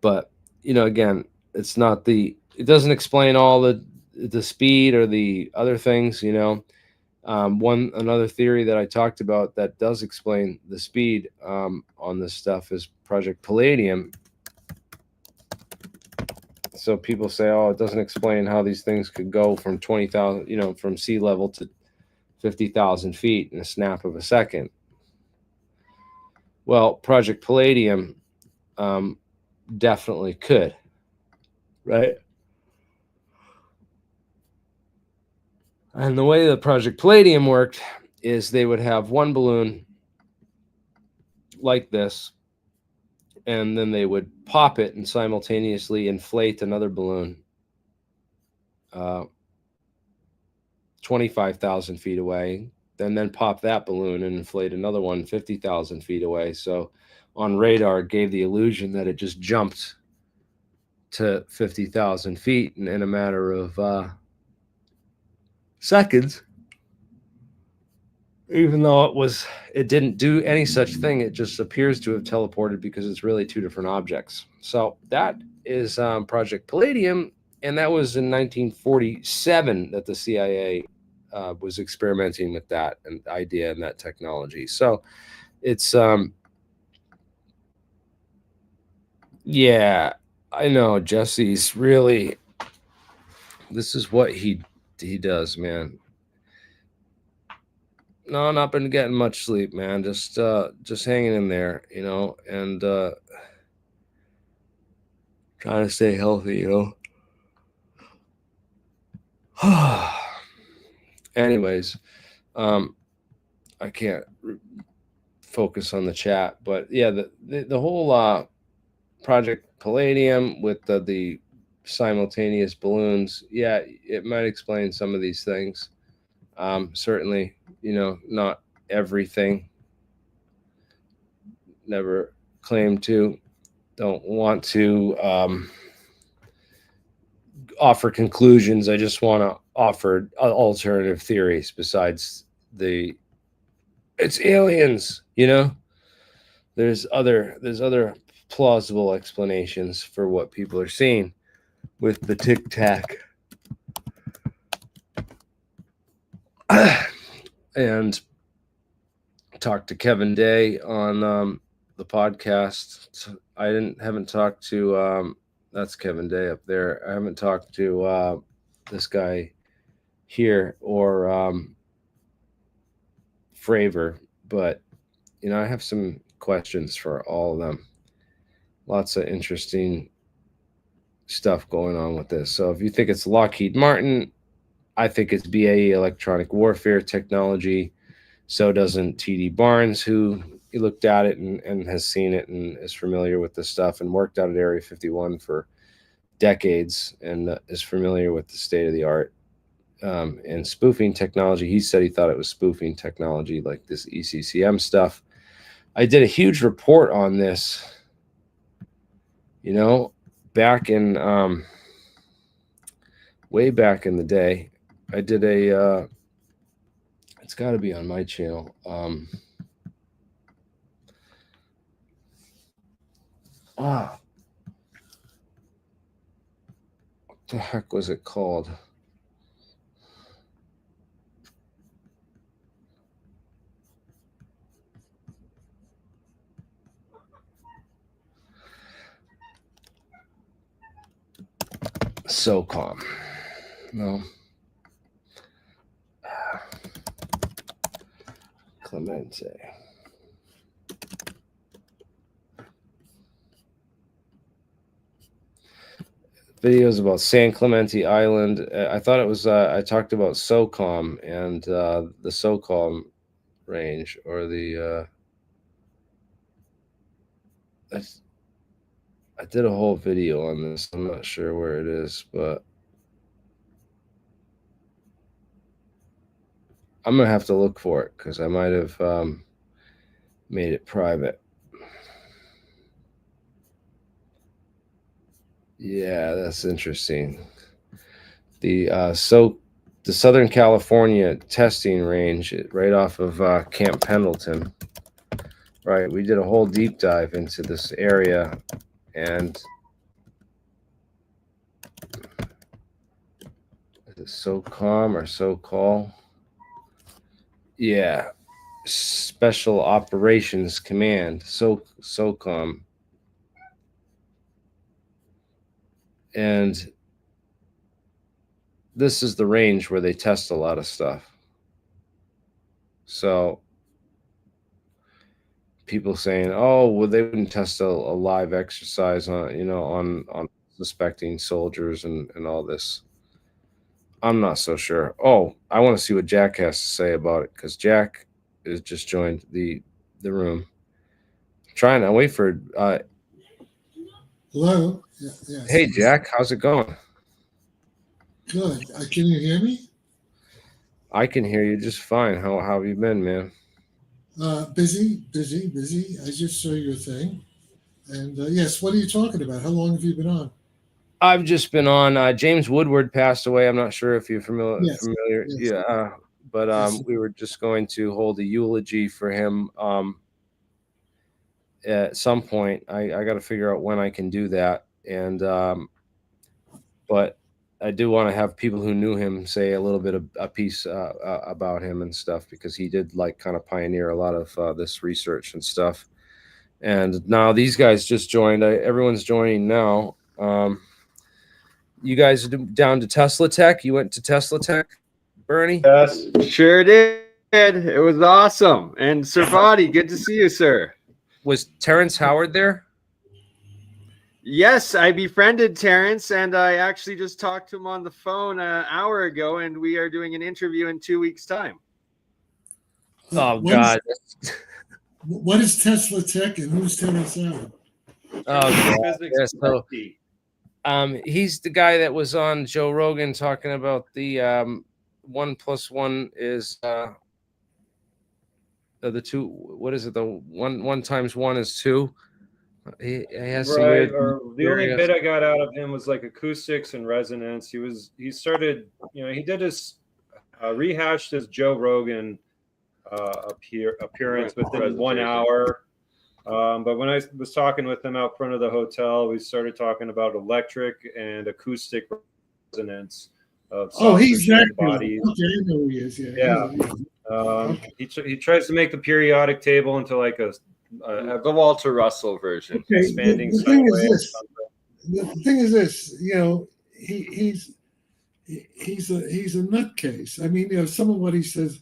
Speaker 3: But again, it doesn't explain all the speed or the other things. Another theory that I talked about that does explain the speed on this stuff is Project Palladium. So people say, oh, it doesn't explain how these things could go from 20,000, from sea level to 50,000 feet in a snap of a second. Well, Project Palladium definitely could, right? And the way the Project Palladium worked is they would have one balloon like this, and then they would pop it and simultaneously inflate another balloon 25,000 feet away, and then pop that balloon and inflate another one 50,000 feet away. So on radar, it gave the illusion that it just jumped to 50,000 feet in a matter of seconds. Even though it didn't do any such thing, it just appears to have teleported because it's really two different objects. So that is Project Palladium, and that was in 1947 that the CIA was experimenting with that and idea and that technology. So it's yeah, I know Jesse's really, this is what he does, man. No, not been getting much sleep, man. Just hanging in there, you know, and trying to stay healthy, you know. Anyways, I can't focus on the chat, but yeah, the whole Project Palladium with the simultaneous balloons, yeah, it might explain some of these things. Certainly, you know, not everything. Never claimed to. Don't want to offer conclusions. I just want to offer alternative theories besides it's aliens, you know. There's other plausible explanations for what people are seeing with the tic-tac. And talked to Kevin Day on the podcast. I haven't talked to that's Kevin Day up there. I haven't talked to this guy here or Fravor, but you know, I have some questions for all of them. Lots of interesting stuff going on with this. So if you think it's Lockheed Martin, I think it's BAE Electronic Warfare Technology. So doesn't TD Barnes, who he looked at it and has seen it and is familiar with this stuff and worked out at Area 51 for decades and is familiar with the state of the art and spoofing technology. He said he thought it was spoofing technology, like this ECCM stuff. I did a huge report on this, you know, back in way back in the day. I did a it's got to be on my channel. What the heck was it called? SOCOM. No. Clemente. Videos about San Clemente Island. I thought it was, I talked about SOCOM and the SOCOM range or the, I did a whole video on this. I'm not sure where it is, but I'm going to have to look for it because I might have made it private. Yeah, that's interesting. The Southern California testing range right off of Camp Pendleton. Right, we did a whole deep dive into this area and is it SOCOM or SOCOL? Yeah, Special Operations Command, SOCOM. And this is the range where they test a lot of stuff. So people saying, "Oh, well, they wouldn't test a live exercise on, you know, on suspecting soldiers and all this." I'm not so sure. Oh, I want to see what Jack has to say about it, because Jack has just joined the room. Trying to wait for.
Speaker 14: Hello. Yeah, yes.
Speaker 3: Hey, Jack, how's it going?
Speaker 14: Good. Can you hear me?
Speaker 3: I can hear you just fine. How have you been, man?
Speaker 14: Busy. I just saw your thing. And yes, what are you talking about? How long have you been on?
Speaker 3: I've just been on. James Woodward passed away. I'm not sure if you're familiar.
Speaker 14: Yes. Yes.
Speaker 3: Yeah, but
Speaker 14: Yes.
Speaker 3: we were just going to hold a eulogy for him at some point. I got to figure out when I can do that. And but I do want to have people who knew him say a little bit of a piece about him and stuff, because he did like kind of pioneer a lot of this research and stuff. And now these guys just joined. Everyone's joining now. You guys are down to Tesla Tech? You went to Tesla Tech, Bernie?
Speaker 11: Yes, sure did. It was awesome. And Sir Fadi, good to see you, sir.
Speaker 3: Was Terrence Howard there?
Speaker 11: Yes, I befriended Terrence, and I actually just talked to him on the phone an hour ago, and we are doing an interview in 2 weeks' time.
Speaker 3: Oh, God.
Speaker 14: What is Tesla Tech, and who's Terrence Howard?
Speaker 3: Oh, God. Yeah, so, he's the guy that was on Joe Rogan talking about the 1 + 1 is the 2. What is it? The 1 × 1 is 2. He has some
Speaker 15: right.
Speaker 3: weird,
Speaker 15: The only bit I got out of him was like acoustics and resonance. He started, you know, he did his rehashed his Joe Rogan appearance within 1 hour. But when I was talking with him out front of the hotel, we started talking about electric and acoustic resonance of
Speaker 14: he's that
Speaker 15: bodies.
Speaker 14: Okay, I know who he is.
Speaker 15: Yeah. He tries to make the periodic table into like a
Speaker 11: the Walter Russell version.
Speaker 14: Okay,
Speaker 15: Expanding
Speaker 14: the thing is this. The thing is this. You know, he's a nutcase. I mean, you know, some of what he says.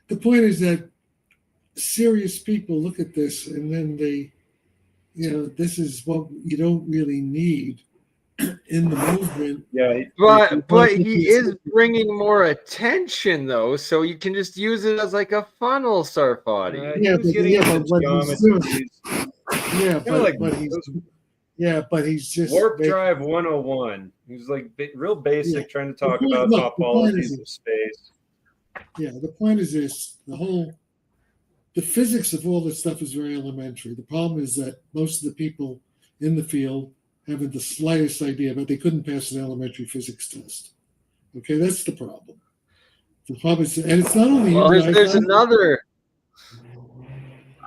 Speaker 14: The point is that serious people look at this and then they, you know, this is what you don't really need in the movement.
Speaker 15: Yeah,
Speaker 11: but he is bringing more attention though, so you can just use it as like a funnel, Sir Fadi.
Speaker 14: But he's just
Speaker 15: Warp Drive 101. He's like real basic, trying to talk about topologies of space.
Speaker 14: Yeah, the point is this: the physics of all this stuff is very elementary. The problem is that most of the people in the field haven't the slightest idea, but they couldn't pass an elementary physics test. Okay, that's the problem. The problem is, and it's not only
Speaker 11: there's another.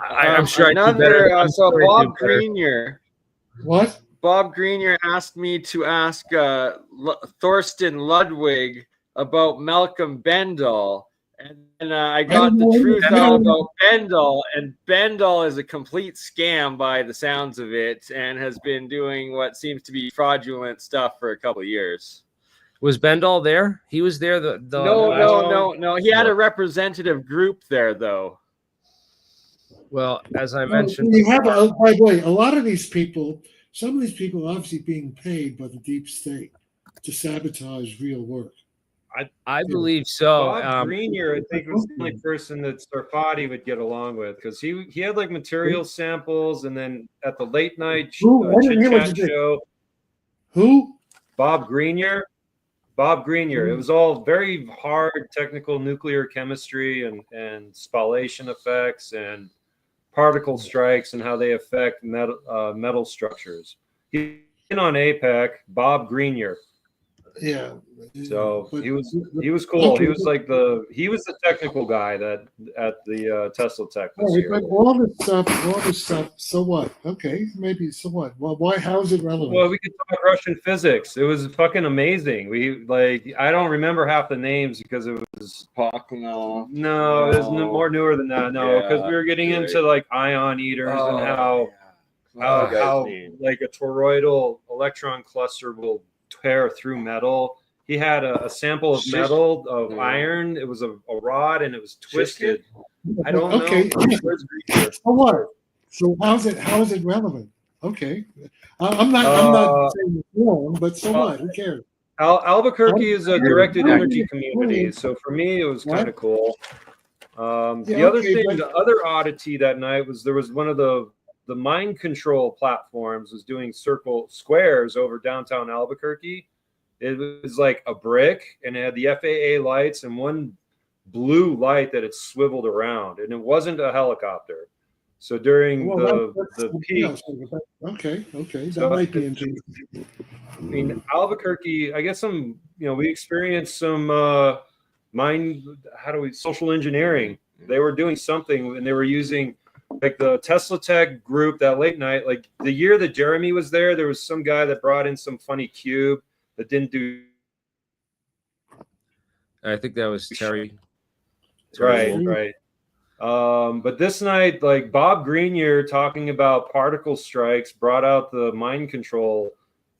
Speaker 3: I'm sure
Speaker 11: another. So Bob Grenier.
Speaker 14: What?
Speaker 11: Bob Grenier asked me to ask Thorsten Ludwig about Malcolm Bendall. And then I got the truth out about Bendall, and Bendall is a complete scam by the sounds of it, and has been doing what seems to be fraudulent stuff for a couple of years.
Speaker 3: Was Bendall there? He was there.
Speaker 11: No. He had a representative group there, though.
Speaker 3: Well, as I mentioned,
Speaker 14: you have by the way, a lot of these people. Some of these people are obviously being paid by the deep state to sabotage real work.
Speaker 3: I believe so.
Speaker 15: Bob Grenier, I think, was the only person that Sarfati would get along with, because he had like material samples, and then at the late night chit chat show.
Speaker 14: Who?
Speaker 15: Bob Grenier. It was all very hard technical nuclear chemistry and spallation effects and particle strikes and how they affect metal structures. He's been on APEC. Bob Grenier.
Speaker 14: Yeah.
Speaker 15: So he was cool. He was like the technical guy that at the Tesla Tech this year.
Speaker 14: But all this stuff. So what? Okay, maybe so what? Well, why? How is it relevant?
Speaker 15: Well, we could talk Russian physics. It was fucking amazing. I don't remember half the names because it was
Speaker 11: No,
Speaker 15: it was more newer than that. No, because we were getting into like ion eaters and how like a toroidal electron cluster will tear through metal. He had a sample of metal, of iron. It was a rod, and it was twisted. I don't know.
Speaker 14: So what? So how is it relevant? Okay, I'm not saying it's wrong, but so what? Who cares?
Speaker 15: Albuquerque is a directed energy community, so for me it was kind of cool. The other oddity that night was there was one of the mind control platforms was doing squares over downtown Albuquerque. It was like a brick, and it had the FAA lights and one blue light that it swiveled around, and it wasn't a helicopter. So during the peak,
Speaker 14: okay, that might be interesting.
Speaker 15: I mean, Albuquerque, I guess we experienced some social engineering. They were doing something, and they were using like the Tesla Tech group that late night, like the year that Jeremy was there was some guy that brought in some funny cube that didn't do.
Speaker 3: I think that was Terry.
Speaker 15: Right. But this night, like Bob Grenier talking about particle strikes brought out the mind control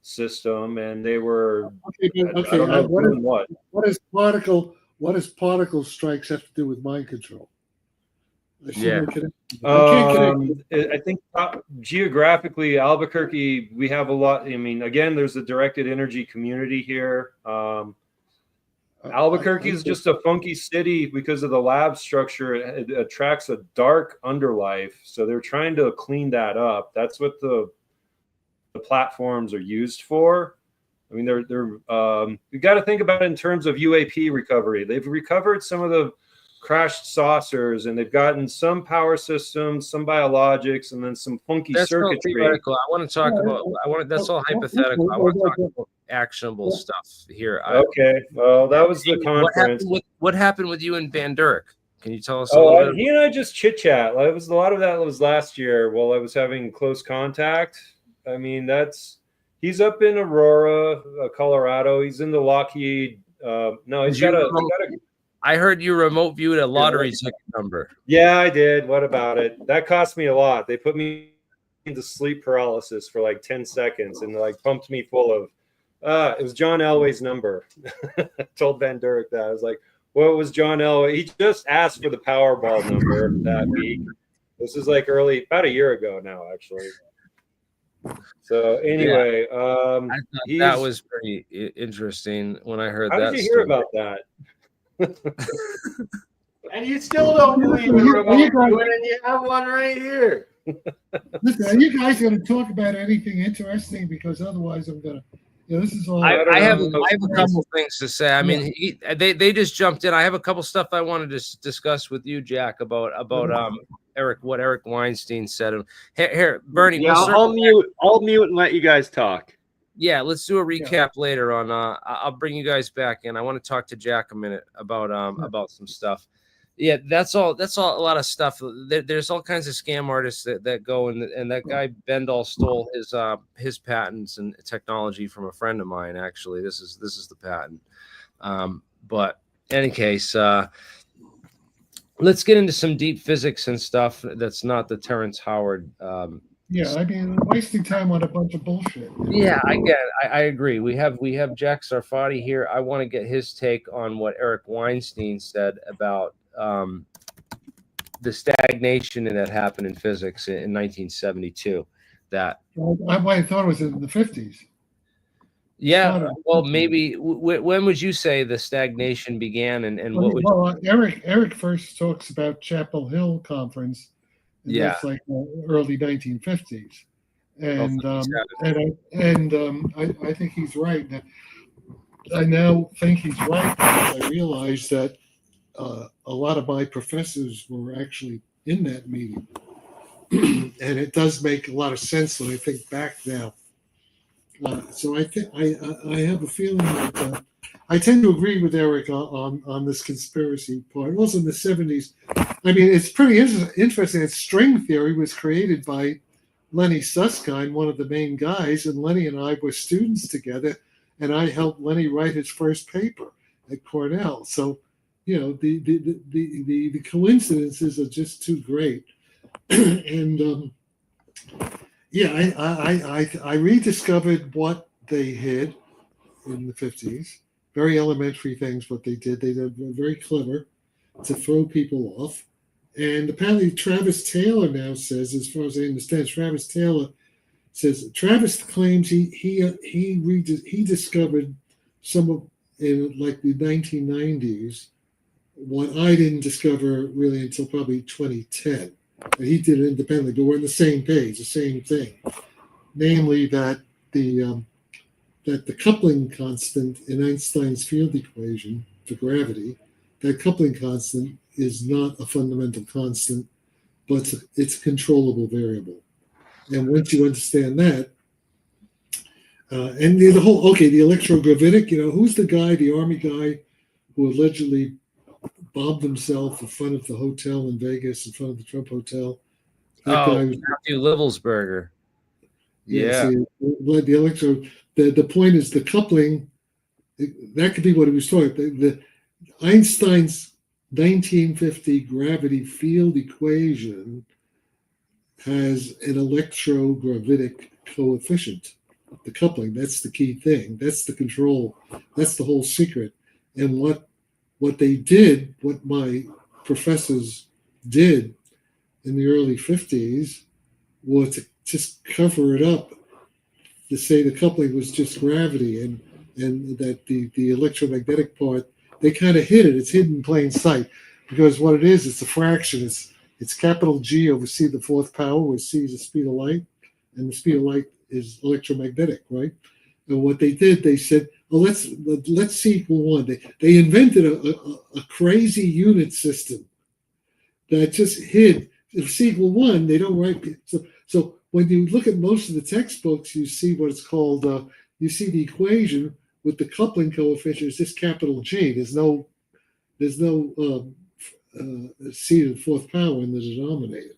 Speaker 15: system, and they were
Speaker 14: what does particle strikes have to do with mind control?
Speaker 15: I think geographically, Albuquerque, we have a lot. I mean, again, there's a directed energy community here. Albuquerque is just a funky city because of the lab structure. It attracts a dark underlife, so they're trying to clean that up. That's what the platforms are used for. I mean, you got to think about it in terms of UAP recovery. They've recovered some of the crashed saucers, and they've gotten some power systems, some biologics, and then some funky circuitry.
Speaker 3: All theoretical. I want to talk about. That's all hypothetical. I want to talk about actionable stuff here.
Speaker 15: Okay. Well, that was the conference.
Speaker 3: What happened with you and Van Durk? Can you tell us a little bit?
Speaker 15: He and I just chit chat. A lot of that was last year while I was having close contact. I mean, he's up in Aurora, Colorado. He's in the Lockheed. He's got a.
Speaker 3: I heard you remote viewed a lottery ticket number.
Speaker 15: Yeah, I did. What about it? That cost me a lot. They put me into sleep paralysis for like 10 seconds and like pumped me full of. It was John Elway's number. I told Van Durk that. I was like, what was John Elway? He just asked for the Powerball number that week. This is like about a year ago now, actually. So anyway,
Speaker 3: that was pretty interesting when I heard that.
Speaker 15: How did you hear about that? And you still don't believe in remote viewing, and you have one right here.
Speaker 14: Listen, are you guys going to talk about anything interesting? Because otherwise, I'm going to. This is all.
Speaker 3: I have a couple things to say. I mean, they just jumped in. I have a couple stuff I wanted to discuss with you, Jack, about what Eric Weinstein said. Here, Bernie.
Speaker 11: Yeah, I'll mute and let you guys talk.
Speaker 3: Yeah, let's do a recap later on. I'll bring you guys back in. I want to talk to Jack a minute about some stuff. Yeah, that's all. A lot of stuff. There's all kinds of scam artists that go and that guy Bendall stole his patents and technology from a friend of mine. Actually, this is the patent. But in any case, let's get into some deep physics and stuff that's not the Terrence Howard.
Speaker 14: Yeah, I mean, wasting time on a bunch of bullshit.
Speaker 3: Yeah, I get it. I agree. We have Jack Sarfati here. I want to get his take on what Eric Weinstein said about the stagnation that happened in physics in 1972.
Speaker 14: I thought it was in the 50s.
Speaker 3: Yeah, well, maybe. When would you say the stagnation began, and what would?
Speaker 14: Well, Eric first talks about Chapel Hill Conference. That's like early 1950s, and I think he's right. I now think he's right because I realize that a lot of my professors were actually in that meeting, and it does make a lot of sense when I think back now. So I think I have a feeling that I tend to agree with Eric on this conspiracy part. Also in the 70s, I mean, it's pretty interesting that string theory was created by Lenny Susskind, one of the main guys, and Lenny and I were students together, and I helped Lenny write his first paper at Cornell. So, the coincidences are just too great. And I rediscovered what they hid in the 50s. Very elementary things, what they did. They were very clever to throw people off. And apparently Travis Taylor now says, as far as I understand, Travis Taylor says Travis claims he discovered some of in like the 1990s what I didn't discover really until probably 2010. And he did it independently, but we're on the same page, the same thing, namely that the coupling constant in Einstein's field equation for gravity, that coupling constant is not a fundamental constant, but it's a controllable variable. And once you understand that, and the electrogravitic, who's the guy, the Army guy who allegedly bombed himself in front of the hotel in Vegas, in front of the Trump Hotel? That guy was,
Speaker 3: Matthew Livelsberger. Yeah.
Speaker 14: See, the point is the coupling, that could be what he was talking about. The Einstein's 1950 gravity field equation has an electrogravitic coefficient. The coupling, that's the key thing. That's the control. That's the whole secret. And what they did, what my professors did in the early 50s was to just cover it up, to say the coupling was just gravity and that the electromagnetic part, they kind of hid it. It's hidden in plain sight because what it is, it's a fraction. It's capital G over c to the fourth power, where c is the speed of light, and the speed of light is electromagnetic, right? And what they did, they said, well, let's C equal 1. They invented a crazy unit system that just hid. If C equal 1, they don't write. So when you look at most of the textbooks, you see what it's called. You see the equation with the coupling coefficient is just capital G. There's no c to the fourth power in the denominator.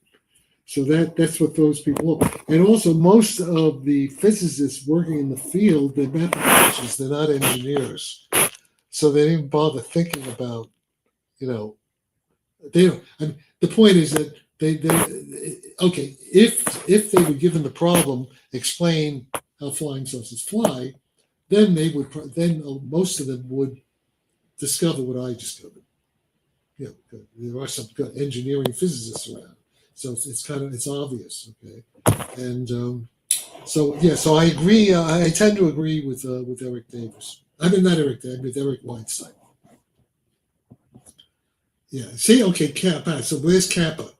Speaker 14: So that's what throws people off. And also, most of the physicists working in the field, they're mathematicians, they're not engineers. So they didn't bother thinking about, they don't. I mean, the point is that if they were given the problem, explain how flying saucers fly, then most of them would discover what I discovered. There are some good engineering physicists around. So it's obvious, okay, and so I agree. I tend to agree with Eric Davis. I mean, not Eric Davis, with Eric Weinstein. Yeah. See, okay, Kappa. So where's Kappa?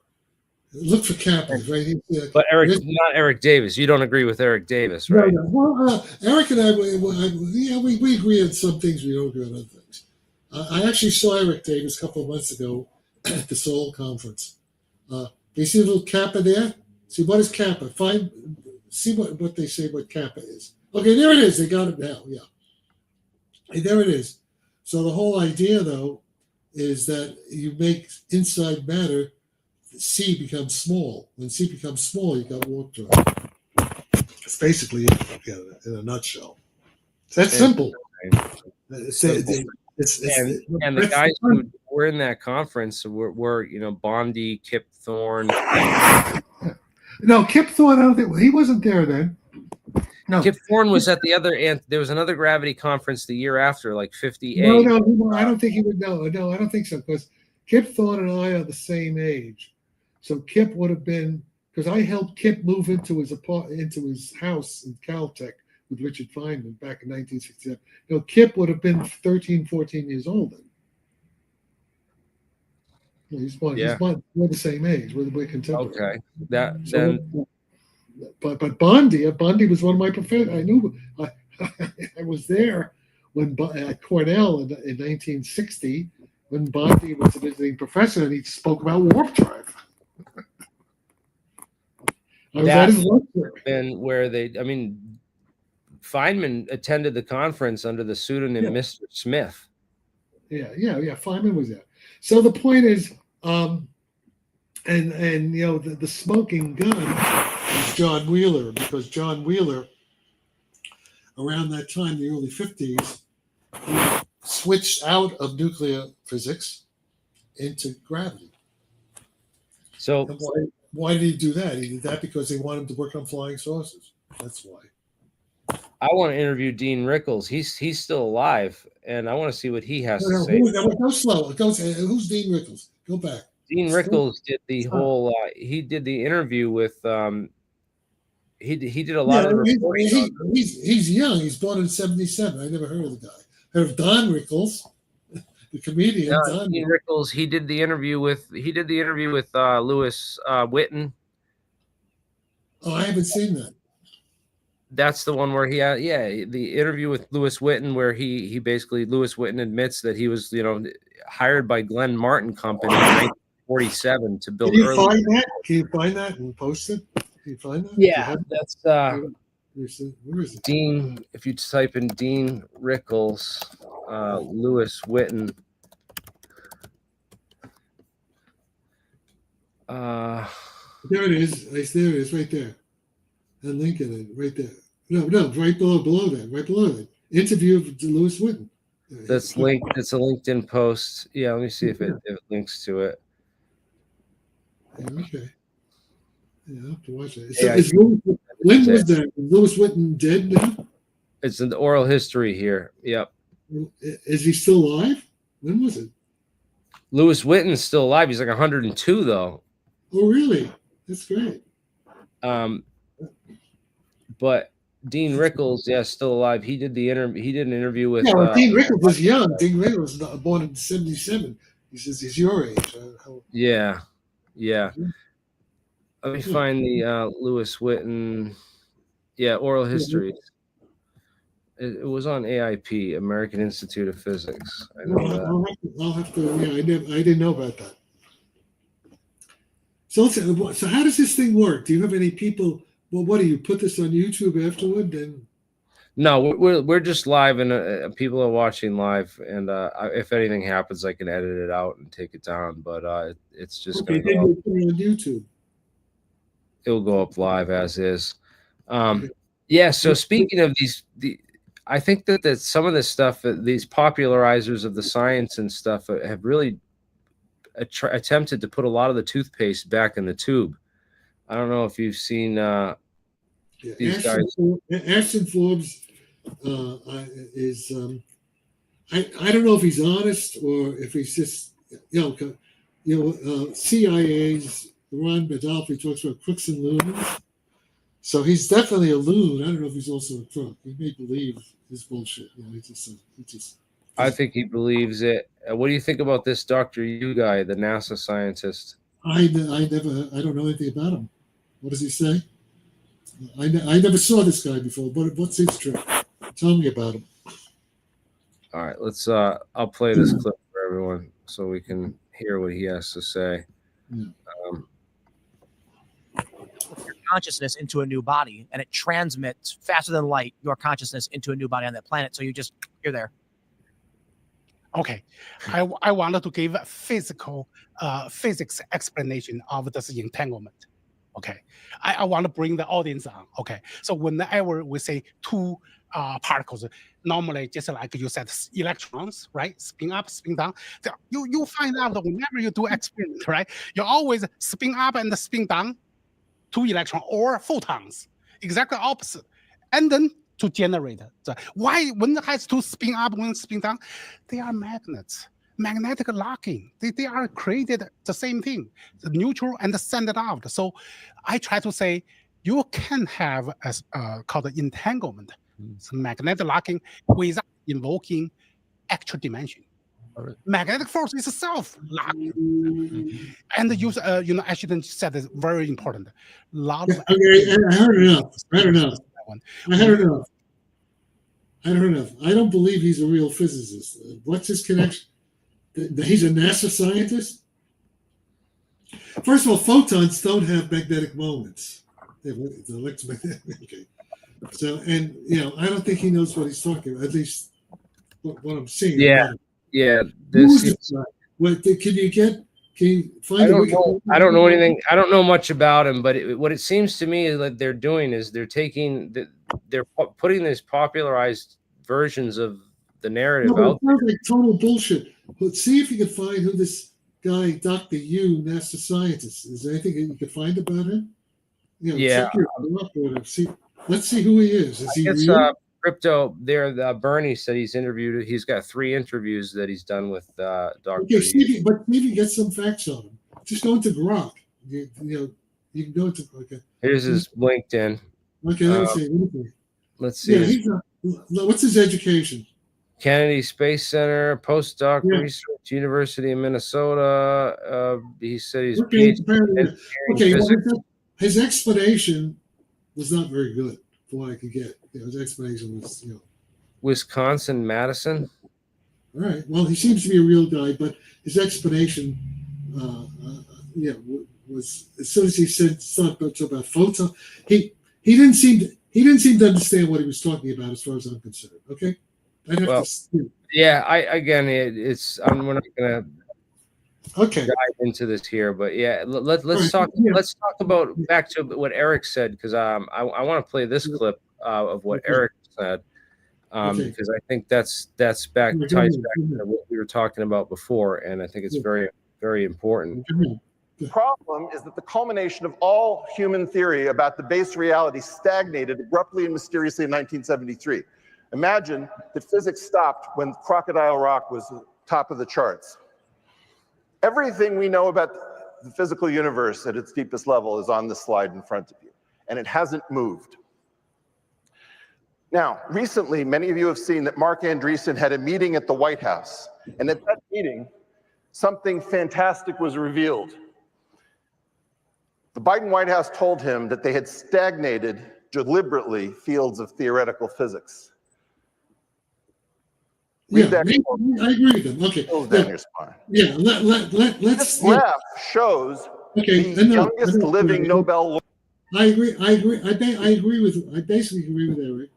Speaker 14: Look for Kappa, right?
Speaker 3: But not Eric Davis. You don't agree with Eric Davis, right?
Speaker 14: No. Well, Eric and I, we agree on some things. We don't agree on other things. I actually saw Eric Davis a couple of months ago at the Seoul conference. You see a little Kappa there? See, what is Kappa? See what they say what Kappa is. Okay, there it is. They got it now. Yeah. Hey, there it is. So the whole idea, though, is that you make inside matter, C becomes small. When C becomes small, you got warp drive. It's basically it, in a nutshell. That's simple.
Speaker 3: And the guys who were in that conference were Bondi, Kip Thorne.
Speaker 14: No, Kip Thorne, I don't think he wasn't there then. No,
Speaker 3: Kip Thorne was at the other end. There was another gravity conference the year after, like 58.
Speaker 14: No, I don't think he would. No, I don't think so, because Kip Thorne and I are the same age. So Kip would have been, because I helped Kip move into his house in Caltech with Richard Feynman back in 1967. Kip would have been 13, 14 years old then. He's the same age. We're contemporary.
Speaker 3: Okay.
Speaker 14: But Bondi was one of my professors. I knew I was there when at Cornell in 1960 when Bondi was a visiting professor and he spoke about warp drive.
Speaker 3: And where Feynman attended the conference under the pseudonym Mr. Smith.
Speaker 14: Yeah. Feynman was there. So the point is, the smoking gun is John Wheeler, because John Wheeler, around that time, the early 50s, he switched out of nuclear physics into gravity.
Speaker 3: So
Speaker 14: why did he do that? He did that because they wanted him to work on flying saucers. That's why.
Speaker 3: I want to interview Dean Rickles. He's still alive, and I want to see what he has to say.
Speaker 14: Go slow. Who's Dean Rickles? Go back.
Speaker 3: Dean Rickles did the whole. He did the interview with. He did a lot of the reporting.
Speaker 14: He's young. He's born in '77. I never heard of the guy. Heard of Don Rickles, the comedian.
Speaker 3: Dean Rickles. He did the interview with. Lewis Whitten.
Speaker 14: Oh, I haven't seen that.
Speaker 3: That's the one where he had, the interview with Lewis Whitten, where he basically, Lewis Whitten admits that he was, hired by Glenn Martin Company in 1947 to build.
Speaker 14: Can you find that? Can you find that and post it? Can you find that?
Speaker 3: Yeah, that's
Speaker 14: Where is it?
Speaker 3: Dean. If you type in Dean Rickles, Lewis Whitten.
Speaker 14: There it is. There it is, right there. And link it right there. No, right below that. Interview of Lewis Whitten.
Speaker 3: That's linked. It's a LinkedIn post. Yeah, let me see if it links to it.
Speaker 14: Yeah, okay. Yeah, I'll have to watch it. So when was that? Is Lewis Whitten dead now?
Speaker 3: It's an oral history here. Yep.
Speaker 14: Is he still alive? When was it?
Speaker 3: Lewis Whitten's still alive. He's like 102 though.
Speaker 14: Oh, really? That's great.
Speaker 3: But Dean Rickles, still alive. He did the interview. He did an interview with.
Speaker 14: Yeah, well, Dean Rickles was young. Dean Rickles was born in '77. He says he's your age.
Speaker 3: Yeah. Let me find the Lewis Whitten. Yeah, oral history. It was on AIP, American Institute of Physics. I know that.
Speaker 14: I'll have to. Yeah, I didn't know about that. So how does this thing work? Do you have any people? Well, what do you put this on YouTube afterward? Then
Speaker 3: no, we're just live, and people are watching live. And if anything happens, I can edit it out and take it down. But it's just
Speaker 14: okay.
Speaker 3: Going to
Speaker 14: go up. Put it on YouTube.
Speaker 3: It'll go up live as is. Yeah. So speaking of I think that some of this stuff, these popularizers of the science and stuff, have really attempted to put a lot of the toothpaste back in the tube. I don't know if you've seen these guys.
Speaker 14: Ashton Forbes is. I don't know if he's honest or if he's just CIA's Ron Badolfi talks about crooks and loons. So he's definitely a loon. I don't know if he's also a crook. He may believe his bullshit. He just.
Speaker 3: I think he believes it. What do you think about this Dr. Yu guy, the NASA scientist?
Speaker 14: I don't know anything about him. What does he say? I never saw this guy before. What's his trick? Tell me about him.
Speaker 3: All right, let's. I'll play this clip for everyone so we can hear what he has to say.
Speaker 14: Yeah.
Speaker 16: Your consciousness into a new body, and it transmits faster than light your consciousness into a new body on that planet. So you're there.
Speaker 17: Okay, I wanted to give a physics explanation of this entanglement. Okay, I want to bring the audience on. Okay, so whenever we say two particles, normally just like you said, electrons, right? Spin up, spin down. So you find out that whenever you do experiment, right, you always spin up and spin down two electrons or photons, exactly opposite, and then to generate why when it has to spin up, when spin down, they are magnets. Magnetic locking. They are created the same thing, the neutral and the send it out. So I try to say you can have called entanglement, so magnetic locking without invoking actual dimension. Magnetic force is self-locking. And use, Ashton said is very important. Lot of
Speaker 14: I heard enough. I don't believe he's a real physicist. What's his connection? He's a NASA scientist? First of all, photons don't have magnetic moments. They have electromagnetic. Okay. So, and I don't think he knows what he's talking about. At least what I'm seeing.
Speaker 3: Yeah.
Speaker 14: What can you find?
Speaker 3: I don't know anything. I don't know much about him, but what it seems to me is that they're doing is they're putting these popularized versions of the narrative out.
Speaker 14: It sounds like total bullshit. Let's see if you can find who this guy, Dr. Yu, NASA scientist, is. There anything you can find about him? Let's see who he is. Is he real?
Speaker 3: Crypto there. Bernie said he's interviewed. He's got 3 interviews that he's done with Dr.
Speaker 14: Okay, see if you get some facts on him. just go into Grok. You can go into. Okay.
Speaker 3: Here's his LinkedIn.
Speaker 14: Okay, let me see.
Speaker 3: Let's see.
Speaker 14: Yeah, what's his education?
Speaker 3: Kennedy Space Center, postdoc research, University of Minnesota. He said he's PhD in engineering physics.
Speaker 14: His explanation was not very good, from what I could get. His explanation was,
Speaker 3: Wisconsin, Madison.
Speaker 14: All right. Well, he seems to be a real guy, but his explanation, was as soon as he said something about photon, he didn't seem to understand what he was talking about, as far as I'm concerned. Okay. I'd have to.
Speaker 3: Yeah. We're not gonna.
Speaker 14: Okay.
Speaker 3: Dive into this here, but yeah, let's talk. Let's talk about back to what Eric said, because I want to play this clip of what Eric said. Because I think that's ties back to what we were talking about before, and I think it's very, very important.
Speaker 18: The problem is that the culmination of all human theory about the base reality stagnated abruptly and mysteriously in 1973. Imagine that physics stopped when Crocodile Rock was top of the charts. Everything we know about the physical universe at its deepest level is on the slide in front of you, and it hasn't moved. Now, recently, many of you have seen that Mark Andreessen had a meeting at the White House, and at that meeting, something fantastic was revealed. The Biden White House told him that they had stagnated deliberately fields of theoretical physics.
Speaker 14: I agree with them. Okay.
Speaker 18: Down your spine.
Speaker 14: Yeah, let's.
Speaker 18: This graph shows the youngest living Nobel laureate.
Speaker 14: I agree. I basically agree with Eric,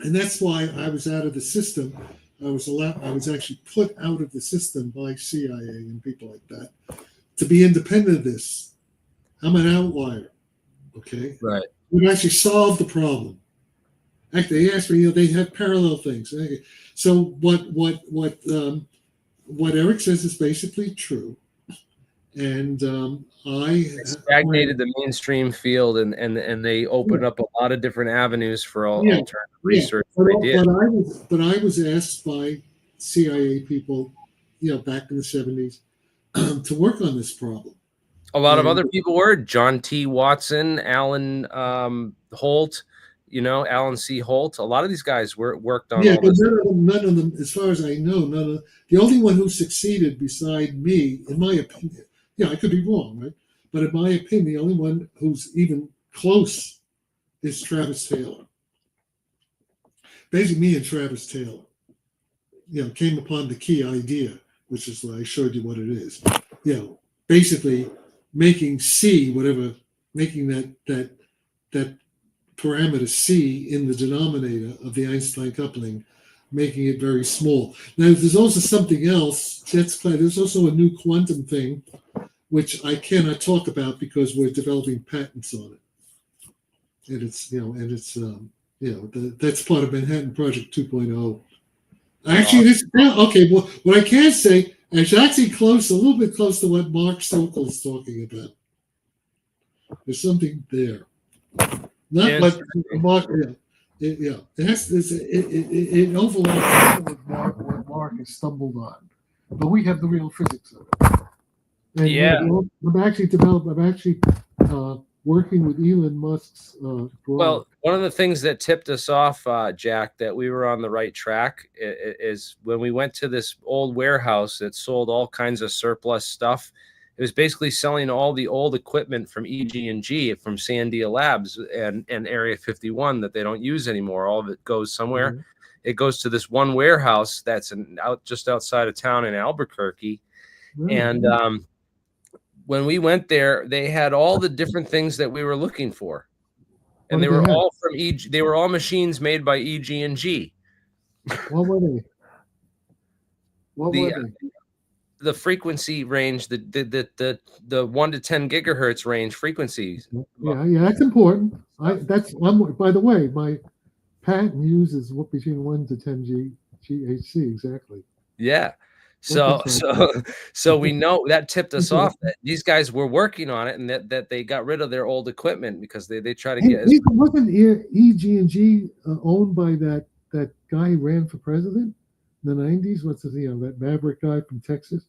Speaker 14: and that's why I was out of the system. I was actually put out of the system by CIA and people like that to be independent of this. I'm an outlier. Okay.
Speaker 3: Right.
Speaker 14: We actually solved the problem. Actually, they asked me. They have parallel things. So what Eric says is basically true, and I
Speaker 3: stagnated the mainstream field, and they opened up a lot of different avenues for alternative research.
Speaker 14: But I was asked by CIA people, back in the 70s, to work on this problem.
Speaker 3: A lot of other people were John T. Watson, Alan Holt. Alan C. Holt. A lot of these guys worked on.
Speaker 14: Yeah, but none of them, as far as I know, the only one who succeeded beside me, in my opinion, I could be wrong, right? But in my opinion, the only one who's even close is Travis Taylor. Basically, me and Travis Taylor, came upon the key idea, which is I showed you what it is. Basically making C, making that parameter C in the denominator of the Einstein coupling, making it very small. Now, there's also something else. That's clear. There's also a new quantum thing, which I cannot talk about because we're developing patents on it. And it's that's part of Manhattan Project 2.0. Actually, okay. Well, what I can say is actually a little bit close to what Mark Sokol is talking about. There's something there. Not like Mark, it overlaps with what Mark has stumbled on, but we have the real physics of it. And I'm actually working with Elon Musk's.
Speaker 3: Well, one of the things that tipped us off, Jack, that we were on the right track is when we went to this old warehouse that sold all kinds of surplus stuff. It was basically selling all the old equipment from EG&G, from Sandia Labs and Area 51 that they don't use anymore. All of it goes somewhere. Mm-hmm. It goes to this one warehouse that's just outside of town in Albuquerque. Mm-hmm. And when we went there, they had all the different things that we were looking for. And they were all from EG. They were all machines made by EG&G.
Speaker 14: What were they? What were they?
Speaker 3: The frequency range, the 1 to 10 gigahertz range frequencies.
Speaker 14: Yeah, that's important. By the way, my patent uses between 1 to 10 GHz exactly.
Speaker 3: Yeah. So we know that tipped us off that these guys were working on it, and that they got rid of their old equipment because they try to get.
Speaker 14: Wasn't EG&G owned by that guy who ran for president in the 90s? What's his name? That maverick guy from Texas.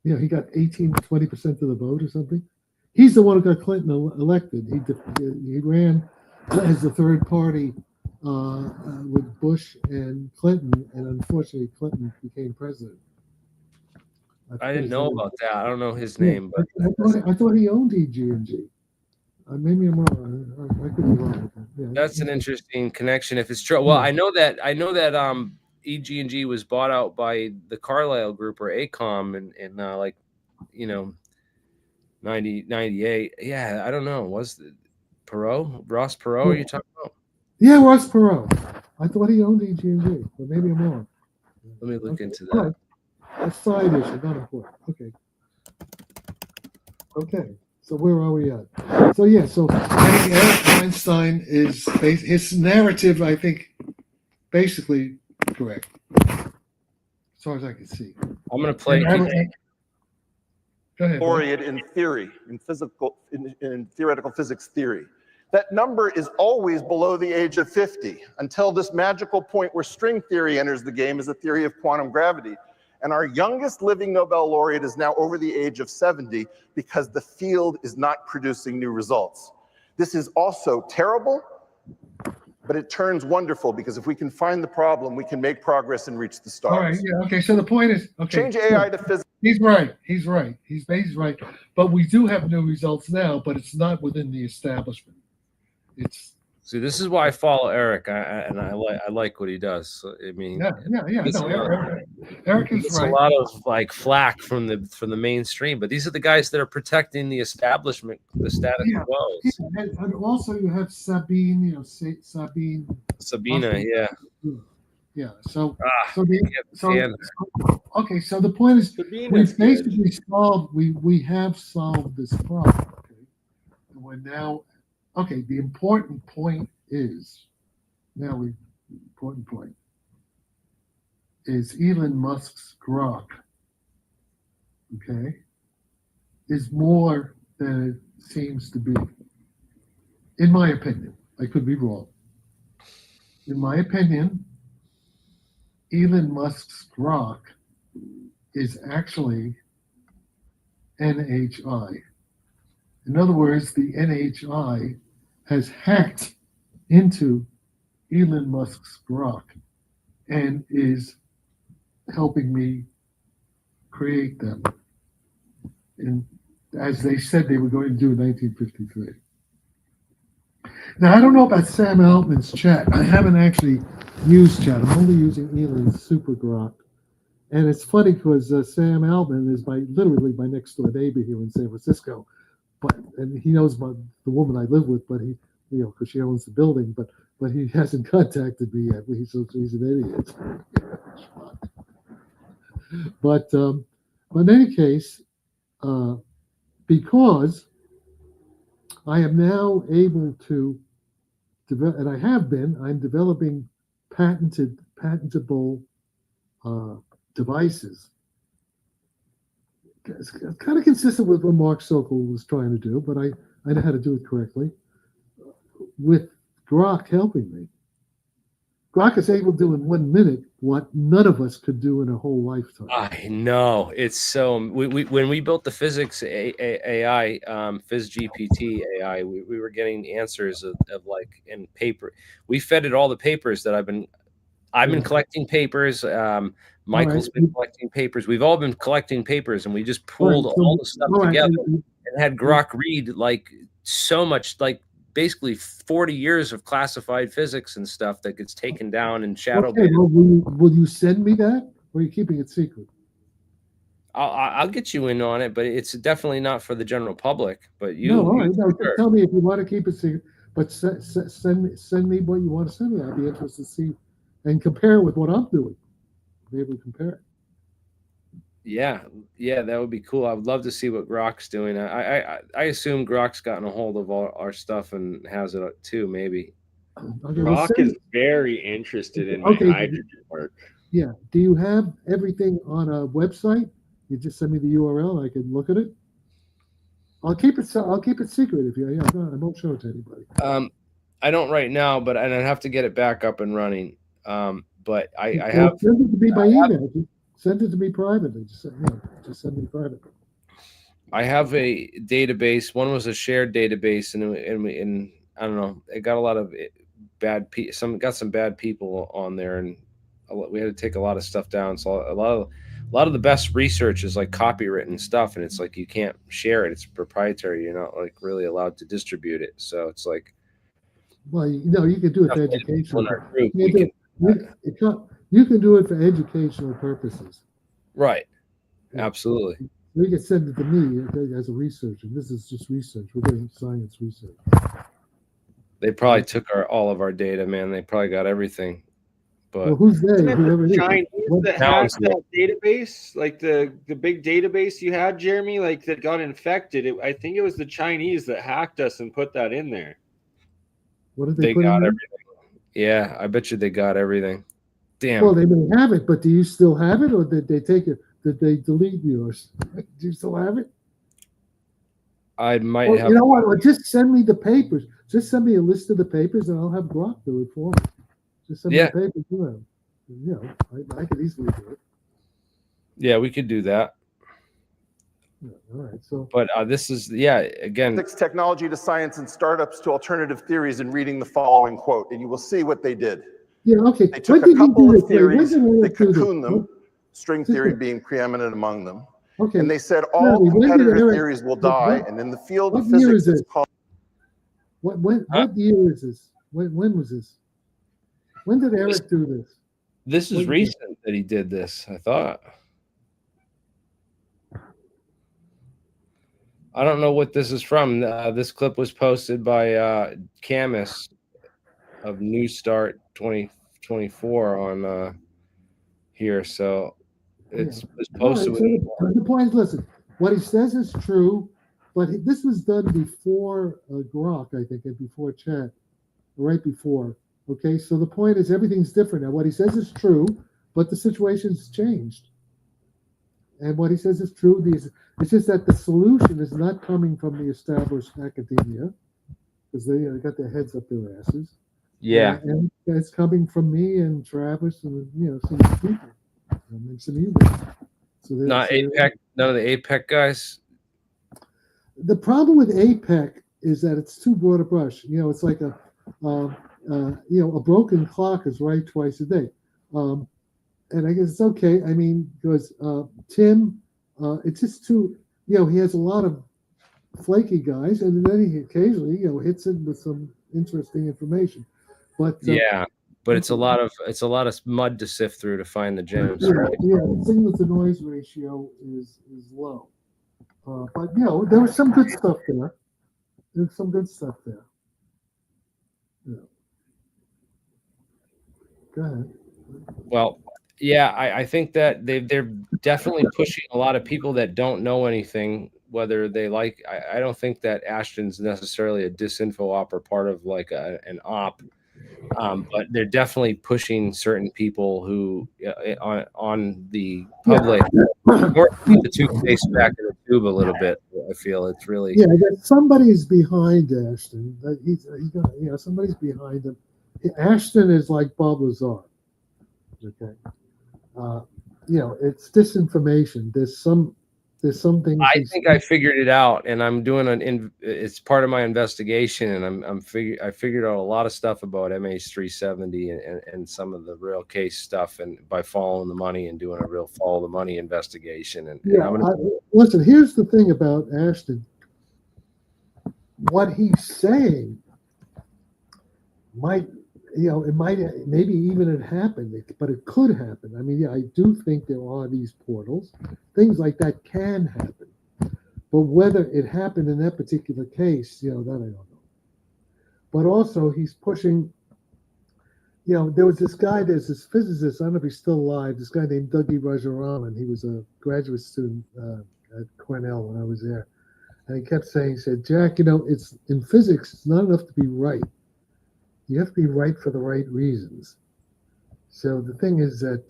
Speaker 14: You know, he got 18 to 20% of the vote or something. He's the one who got Clinton elected. He ran as the third party with Bush and Clinton, and unfortunately, Clinton became president.
Speaker 3: I didn't know about that. I don't know his
Speaker 14: Yeah,
Speaker 3: name, but
Speaker 14: I thought he owned EG&G. Maybe I'm wrong. I could be wrong with that. Yeah,
Speaker 3: that's an interesting connection if it's true. Well, I know that EG&G was bought out by the Carlyle Group or ACOM in like, you know, 98. Yeah, I don't know. Was the Ross Perot? Are you talking about?
Speaker 14: Yeah, Ross Perot. I thought he owned EG&G, but maybe I'm wrong.
Speaker 3: Let me look into
Speaker 14: All
Speaker 3: that.
Speaker 14: right. A side issue, not important. Okay. So where are we at? So yeah, so I think Eric Weinstein is his narrative, I think, basically correct, as far as I can see.
Speaker 3: I'm gonna play.
Speaker 14: Go ahead.
Speaker 18: Laureate in theory, in theoretical physics theory. That number is always below the age of 50 until this magical point where string theory enters the game as a theory of quantum gravity. And our youngest living Nobel laureate is now over the age of 70 because the field is not producing new results. This is also terrible, but it turns wonderful because if we can find the problem, we can make progress and reach the stars.
Speaker 14: All right, yeah, okay, so the point is, okay.
Speaker 18: Change AI to physics.
Speaker 14: He's right. He's right. But we do have new results now, but it's not within the establishment.
Speaker 3: See, this is why I follow Eric, and I like what he does. So, I mean,
Speaker 14: yeah. No, Eric is
Speaker 3: it's
Speaker 14: right.
Speaker 3: A lot of like flack from the mainstream, but these are the guys that are protecting the establishment, the status quo.
Speaker 14: Yeah, and also you have Sabine, you know,
Speaker 3: Sabina, yeah.
Speaker 14: Yeah. So
Speaker 3: okay.
Speaker 14: So the point is,
Speaker 11: Sabina's
Speaker 14: we've basically solved. We have solved this problem. Okay, and we're now. Okay, the important point is, is Elon Musk's Grok, okay, is more than it seems to be. In my opinion, I could be wrong. In my opinion, Elon Musk's Grok is actually NHI. In other words, the NHI has hacked into Elon Musk's Grok and is helping me create them. And as they said they were going to do in 1953. Now, I don't know about Sam Altman's chat. I haven't actually used chat. I'm only using Elon's Super Grok. And it's funny because Sam Altman is literally my next door neighbor here in San Francisco. And he knows the woman I live with, but he, because she owns the building, but he hasn't contacted me yet. He's an idiot. But in any case, because I am now able to develop, and I'm developing patentable devices. It's kind of consistent with what Mark Sokol was trying to do, but I know how to do it correctly. With Grok helping me, Grok is able to do in 1 minute what none of us could do in a whole lifetime.
Speaker 3: I know, it's so. When we built the physics AI, PhysGPT AI, we were getting answers of like in paper. We fed it all the papers that I've been collecting papers. Michael's been collecting papers. We've all been collecting papers, and we just pooled all the stuff together and had Grok read like so much, like basically 40 years of classified physics and stuff that gets taken down in shadow.
Speaker 14: Okay, well, will you send me that, or are you keeping it secret?
Speaker 3: I'll get you in on it, but it's definitely not for the general public. But
Speaker 14: sure. Tell me if you want to keep it secret. But send me what you want to send me. I'd be interested to see and compare it with what I'm doing. Maybe compare it.
Speaker 3: Yeah, that would be cool. I would love to see what Grok's doing. I assume Grok's gotten a hold of all our stuff and has it too. Maybe.
Speaker 11: Grok is very interested in my hydrogen work.
Speaker 14: Yeah. Do you have everything on a website? You just send me the URL. I can look at it. I'll keep it secret if you. Yeah, I won't show it to anybody.
Speaker 3: I don't right now, but I'd have to get it back up and running. But I have.
Speaker 14: Send it to me by email. Send it to me privately. Just send me privately.
Speaker 3: I have a database. One was a shared database, and I don't know. It got a lot of bad some bad people on there, and we had to take a lot of stuff down. So a lot of the best research is like copywritten stuff, and it's like you can't share it. It's proprietary. You're not like really allowed to distribute it. So it's like,
Speaker 14: well, you can do it for educational.
Speaker 3: Group,
Speaker 14: you can do it for educational purposes.
Speaker 3: Right. Absolutely.
Speaker 14: You can send it to me as a researcher. This is just research. We're doing science research.
Speaker 3: They probably took all of our data, man. They probably got everything. But
Speaker 14: well, who's they? Whoever it is.
Speaker 11: Chinese that hacked that database, like the big database you had, Jeremy, like that got infected. I think it was the Chinese that hacked us and put that in there.
Speaker 14: What did
Speaker 3: they
Speaker 14: put
Speaker 3: got
Speaker 14: in there?
Speaker 3: everything. Yeah, I bet you they got everything. Damn.
Speaker 14: Well, they may have it, but do you still have it, or did they take it? Did they delete yours? Do you still have it?
Speaker 3: I might have.
Speaker 14: You know what? Well, just send me the papers. Just send me a list of the papers, and I'll have Grusch do it for me. Just send me the papers. You know, I could easily do it.
Speaker 3: Yeah, we could do that.
Speaker 14: Yeah, all right. So,
Speaker 3: but this is again.
Speaker 18: Physics, technology to science and startups to alternative theories, and reading the following quote, and you will see what they did.
Speaker 14: Yeah. Okay.
Speaker 18: They took a couple of theories, they cocooned them. String theory being preeminent among them.
Speaker 14: Okay.
Speaker 18: And they said all competitor theories will die, and in the field of physics, it's called.
Speaker 14: What year is this? When was this? When did Eric do this?
Speaker 3: This is recent that he did this, I thought. I don't know what this is from. This clip was posted by Camus of New Start 2024 on here. So it's posted.
Speaker 14: Right, so the point is, listen, what he says is true, but this was done before Grok, I think, and before chat, right before. Okay, so the point is everything's different now. What he says is true, but the situation's changed. And what he says is true. It's just that the solution is not coming from the established academia, because they got their heads up their asses.
Speaker 3: Yeah,
Speaker 14: and it's coming from me and Travis and some people and some you. So
Speaker 3: not APEC, none of the APEC guys.
Speaker 14: The problem with APEC is that it's too broad a brush. It's like a broken clock is right twice a day. And I guess it's okay. I mean, because Tim, it's just too, he has a lot of flaky guys, and then he occasionally, hits it with some interesting information. But
Speaker 3: but it's a lot of mud to sift through to find the gems.
Speaker 14: Yeah,
Speaker 3: right?
Speaker 14: The thing with the noise ratio is low. But there was some good stuff there. There's some good stuff there. Yeah. Go ahead.
Speaker 3: Well, yeah, I think that they're definitely pushing a lot of people that don't know anything, whether they like. I don't think that Ashton's necessarily a disinfo op or part of like an op, but they're definitely pushing certain people who on the public or the toothpaste back in the tube a little bit. I feel it's really
Speaker 14: somebody's behind Ashton. He's somebody's behind him. Ashton is like Bob Lazar. Okay. It's disinformation. There's some things.
Speaker 3: I think I figured it out, and I'm doing it's part of my investigation, and I figured out a lot of stuff about MH370 and some of the real case stuff, and by following the money and doing a real follow the money investigation.
Speaker 14: Listen, here's the thing about Ashton. What he's saying might. It might, maybe even it happened, but it could happen. I mean, I do think there are these portals. Things like that can happen. But whether it happened in that particular case, that I don't know. But also, he's pushing, there was this guy, there's this physicist, I don't know if he's still alive, this guy named Dougie Rajaraman. He was a graduate student at Cornell when I was there. And he kept saying, Jack, it's in physics, it's not enough to be right. You have to be right for the right reasons. So the thing is that,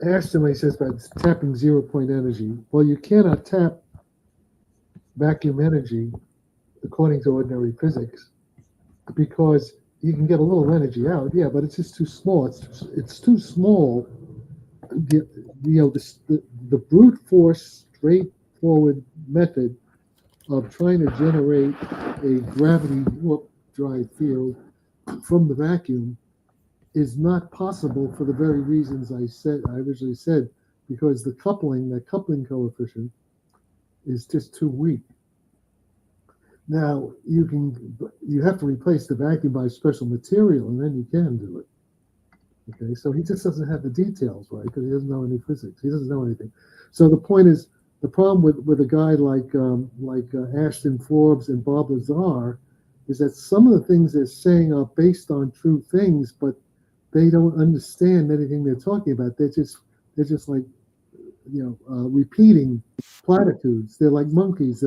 Speaker 14: Ashton, when he says about tapping 0 point energy, well, you cannot tap vacuum energy according to ordinary physics, because you can get a little energy out, yeah, but it's just too small. It's too small. The brute force, straightforward method of trying to generate a gravity warp drive field from the vacuum is not possible for the very reasons I originally said, because the coupling coefficient is just too weak. Now you have to replace the vacuum by special material, and then you can do it. Okay, so he just doesn't have the details right because he doesn't know any physics. He doesn't know anything. So the point is, the problem with a guy like Ashton Forbes and Bob Lazar is that some of the things they're saying are based on true things, but they don't understand anything they're talking about. They're just like repeating platitudes. They're like monkeys.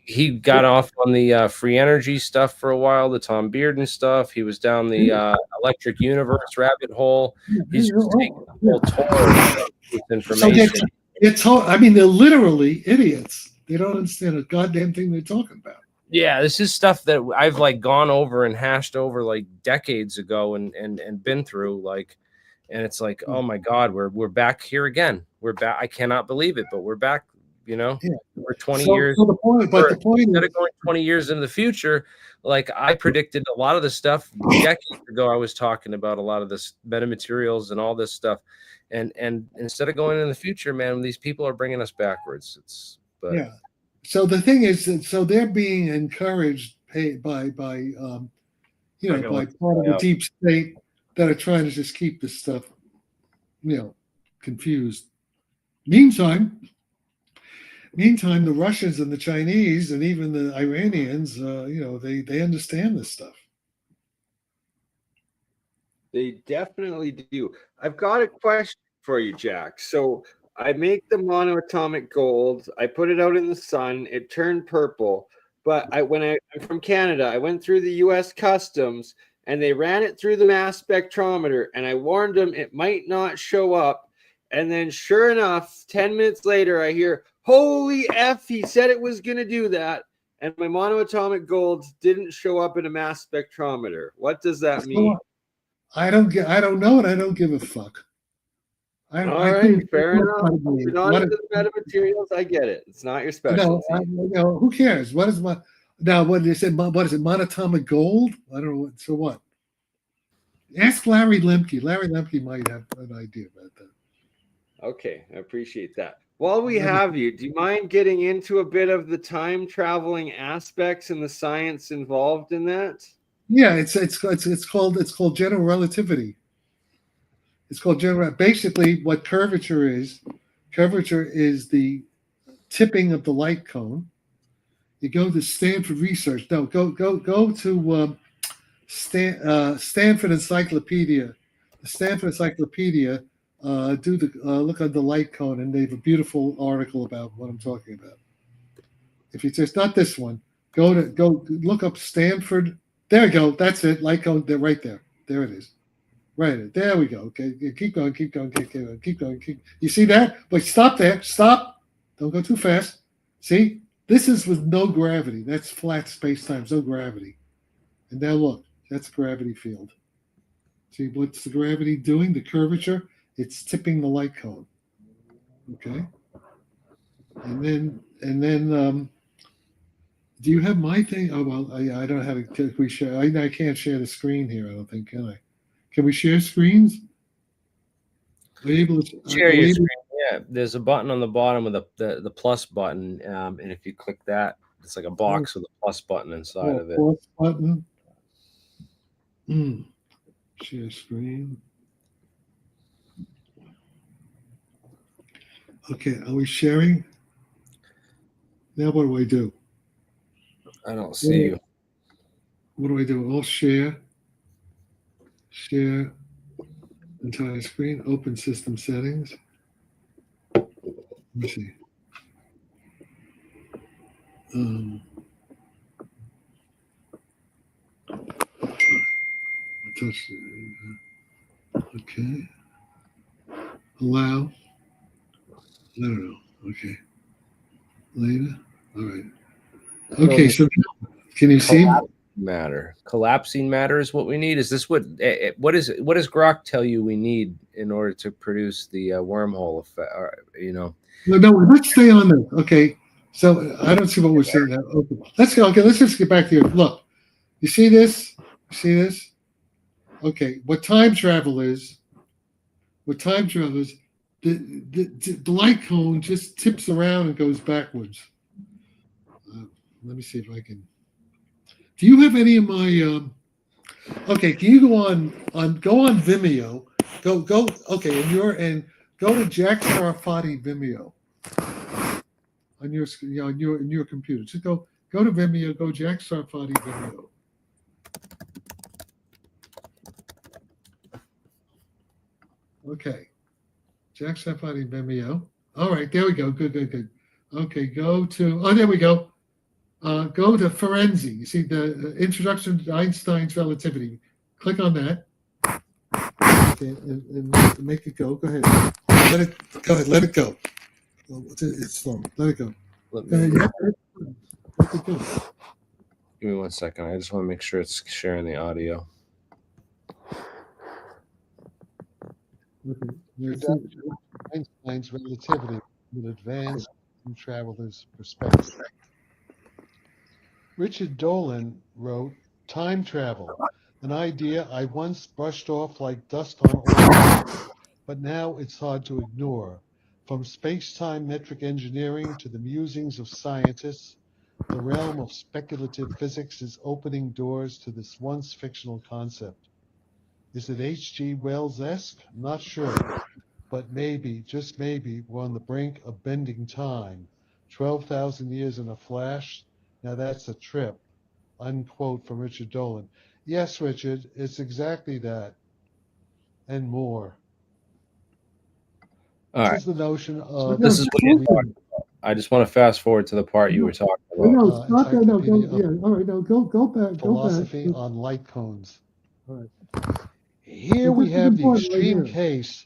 Speaker 3: He got off on the free energy stuff for a while, the Tom Bearden stuff. He was down the electric universe rabbit hole. He's just taking the whole tour with information.
Speaker 14: They're literally idiots. They don't understand a goddamn thing they're talking about.
Speaker 3: Yeah, this is stuff that I've like gone over and hashed over like decades ago and been through, like, and it's like, oh my God, we're back here again. We're back. I cannot believe it, but we're back. We're 20 years.
Speaker 14: So the point
Speaker 3: instead of going 20 years in the future, like I predicted a lot of the stuff decades ago. I was talking about a lot of this metamaterials and all this stuff, and instead of going in the future, man, these people are bringing us backwards.
Speaker 14: Yeah. So the thing is, so they're being encouraged by part of the deep state that are trying to just keep this stuff, confused. Meantime, the Russians and the Chinese and even the Iranians, they understand this stuff.
Speaker 11: They definitely do. I've got a question for you, Jack. So I make the monoatomic gold. I put it out in the sun. It turned purple. But I'm from Canada, I went through the U.S. Customs, and they ran it through the mass spectrometer, and I warned them it might not show up. And then sure enough, 10 minutes later, I hear, holy F, he said it was going to do that. And my monoatomic gold didn't show up in a mass spectrometer. What does that mean?
Speaker 14: I don't know, and I don't give a fuck.
Speaker 11: All right, fair enough. You're not into the metamaterials. I get it. It's not your specialty.
Speaker 14: No, who cares? What is what they said? What is it? Monatomic gold? I don't know. So what? Ask Larry Lemke. Larry Lemke might have an idea about that.
Speaker 11: Okay, I appreciate that. While we have you, do you mind getting into a bit of the time traveling aspects and the science involved in that?
Speaker 14: Yeah, it's called general relativity. It's called general. Basically, what curvature is the tipping of the light cone. You go to Stanford Research. No, go to Stanford Encyclopedia. The Stanford Encyclopedia. Look at the light cone, and they have a beautiful article about what I'm talking about. If you just not this one, go look up Stanford. There you go. That's it. Light cone. They're right there. There it is. Right. There we go. Okay. Keep going. You see that? But stop there. Stop. Don't go too fast. See? This is with no gravity. That's flat space-time. No gravity. And now look. That's a gravity field. See what's the gravity doing? The curvature? It's tipping the light cone. Okay. And then do you have my thing? Oh, well, I don't have it. Can we share? I can't share the screen here, I don't think, can I? Can we share screens? Are you able to
Speaker 3: share your screen? Yeah, there's a button on the bottom with the plus button, and if you click that, it's like a box with a plus button inside of it.
Speaker 14: Plus button. Share screen. Okay, are we sharing? Now what do I do?
Speaker 3: I don't see you.
Speaker 14: What do I do? I'll share. Share entire screen. Open system settings. Let me see. Touch. Okay. Allow. I don't know. Okay. Later. All right. Okay. So can you see?
Speaker 3: matter? Collapsing matter is what we need. Is this what does Grok tell you we need in order to produce the wormhole effect?
Speaker 14: No, let's stay on this. Okay, so I don't see what we're saying now. Okay. Let's go. Okay, let's just get back to you. Look, you see this? You see this? Okay, what time travel is? The light cone just tips around and goes backwards. Let me see if I can. Do you have any of my? Okay, can you go on Vimeo? Go. Okay, and go to Jack Sarfati Vimeo on your computer. Just go to Vimeo. Go Jack Sarfati Vimeo. Okay, Jack Sarfati Vimeo. All right, there we go. Good. Okay, go to. Oh, there we go. Go to Ferenczi. You see the Introduction to Einstein's Relativity. Click on that. Okay, and make it go. Go ahead. Let it go. It's slow. Let it go.
Speaker 3: Let
Speaker 14: it go.
Speaker 3: Give me 1 second. I just want to make sure it's sharing the audio.
Speaker 14: Einstein's Relativity with advanced traveler's perspective. Richard Dolan wrote, "Time travel, an idea I once brushed off like dust on oil, but now it's hard to ignore. From space-time metric engineering to the musings of scientists, the realm of speculative physics is opening doors to this once fictional concept. Is it H.G. Wells-esque? Not sure, but maybe, just maybe, we're on the brink of bending time. 12,000 years in a flash. Now that's a trip," unquote from Richard Dolan. Yes, Richard, it's exactly that, and more.
Speaker 3: All
Speaker 14: This is the notion of.
Speaker 3: This is what you're talking about. I just want to fast forward to the part you were talking about.
Speaker 14: No, stop there. No, go. Yeah, all right. No, go back. Philosophy on light cones. All right. Here we have the extreme case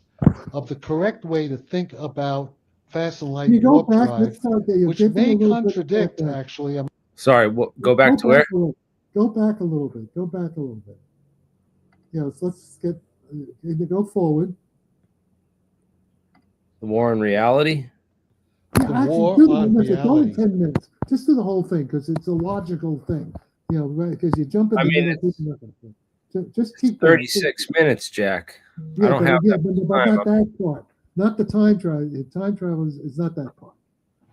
Speaker 14: of the correct way to think about fast and light warp drive, which may contradict actually.
Speaker 3: Sorry, go back to where?
Speaker 14: Go back a little bit. Yeah, so let's go forward.
Speaker 3: The war on reality?
Speaker 14: Yeah, war on reality. It's only 10 minutes. Just do the whole thing because it's a logical thing. Right? Because you jump in the middle. Just keep
Speaker 3: 36 minutes, Jack.
Speaker 14: Yeah,
Speaker 3: I don't have that
Speaker 14: but not that part. Not the time travel. Time travel is not that part.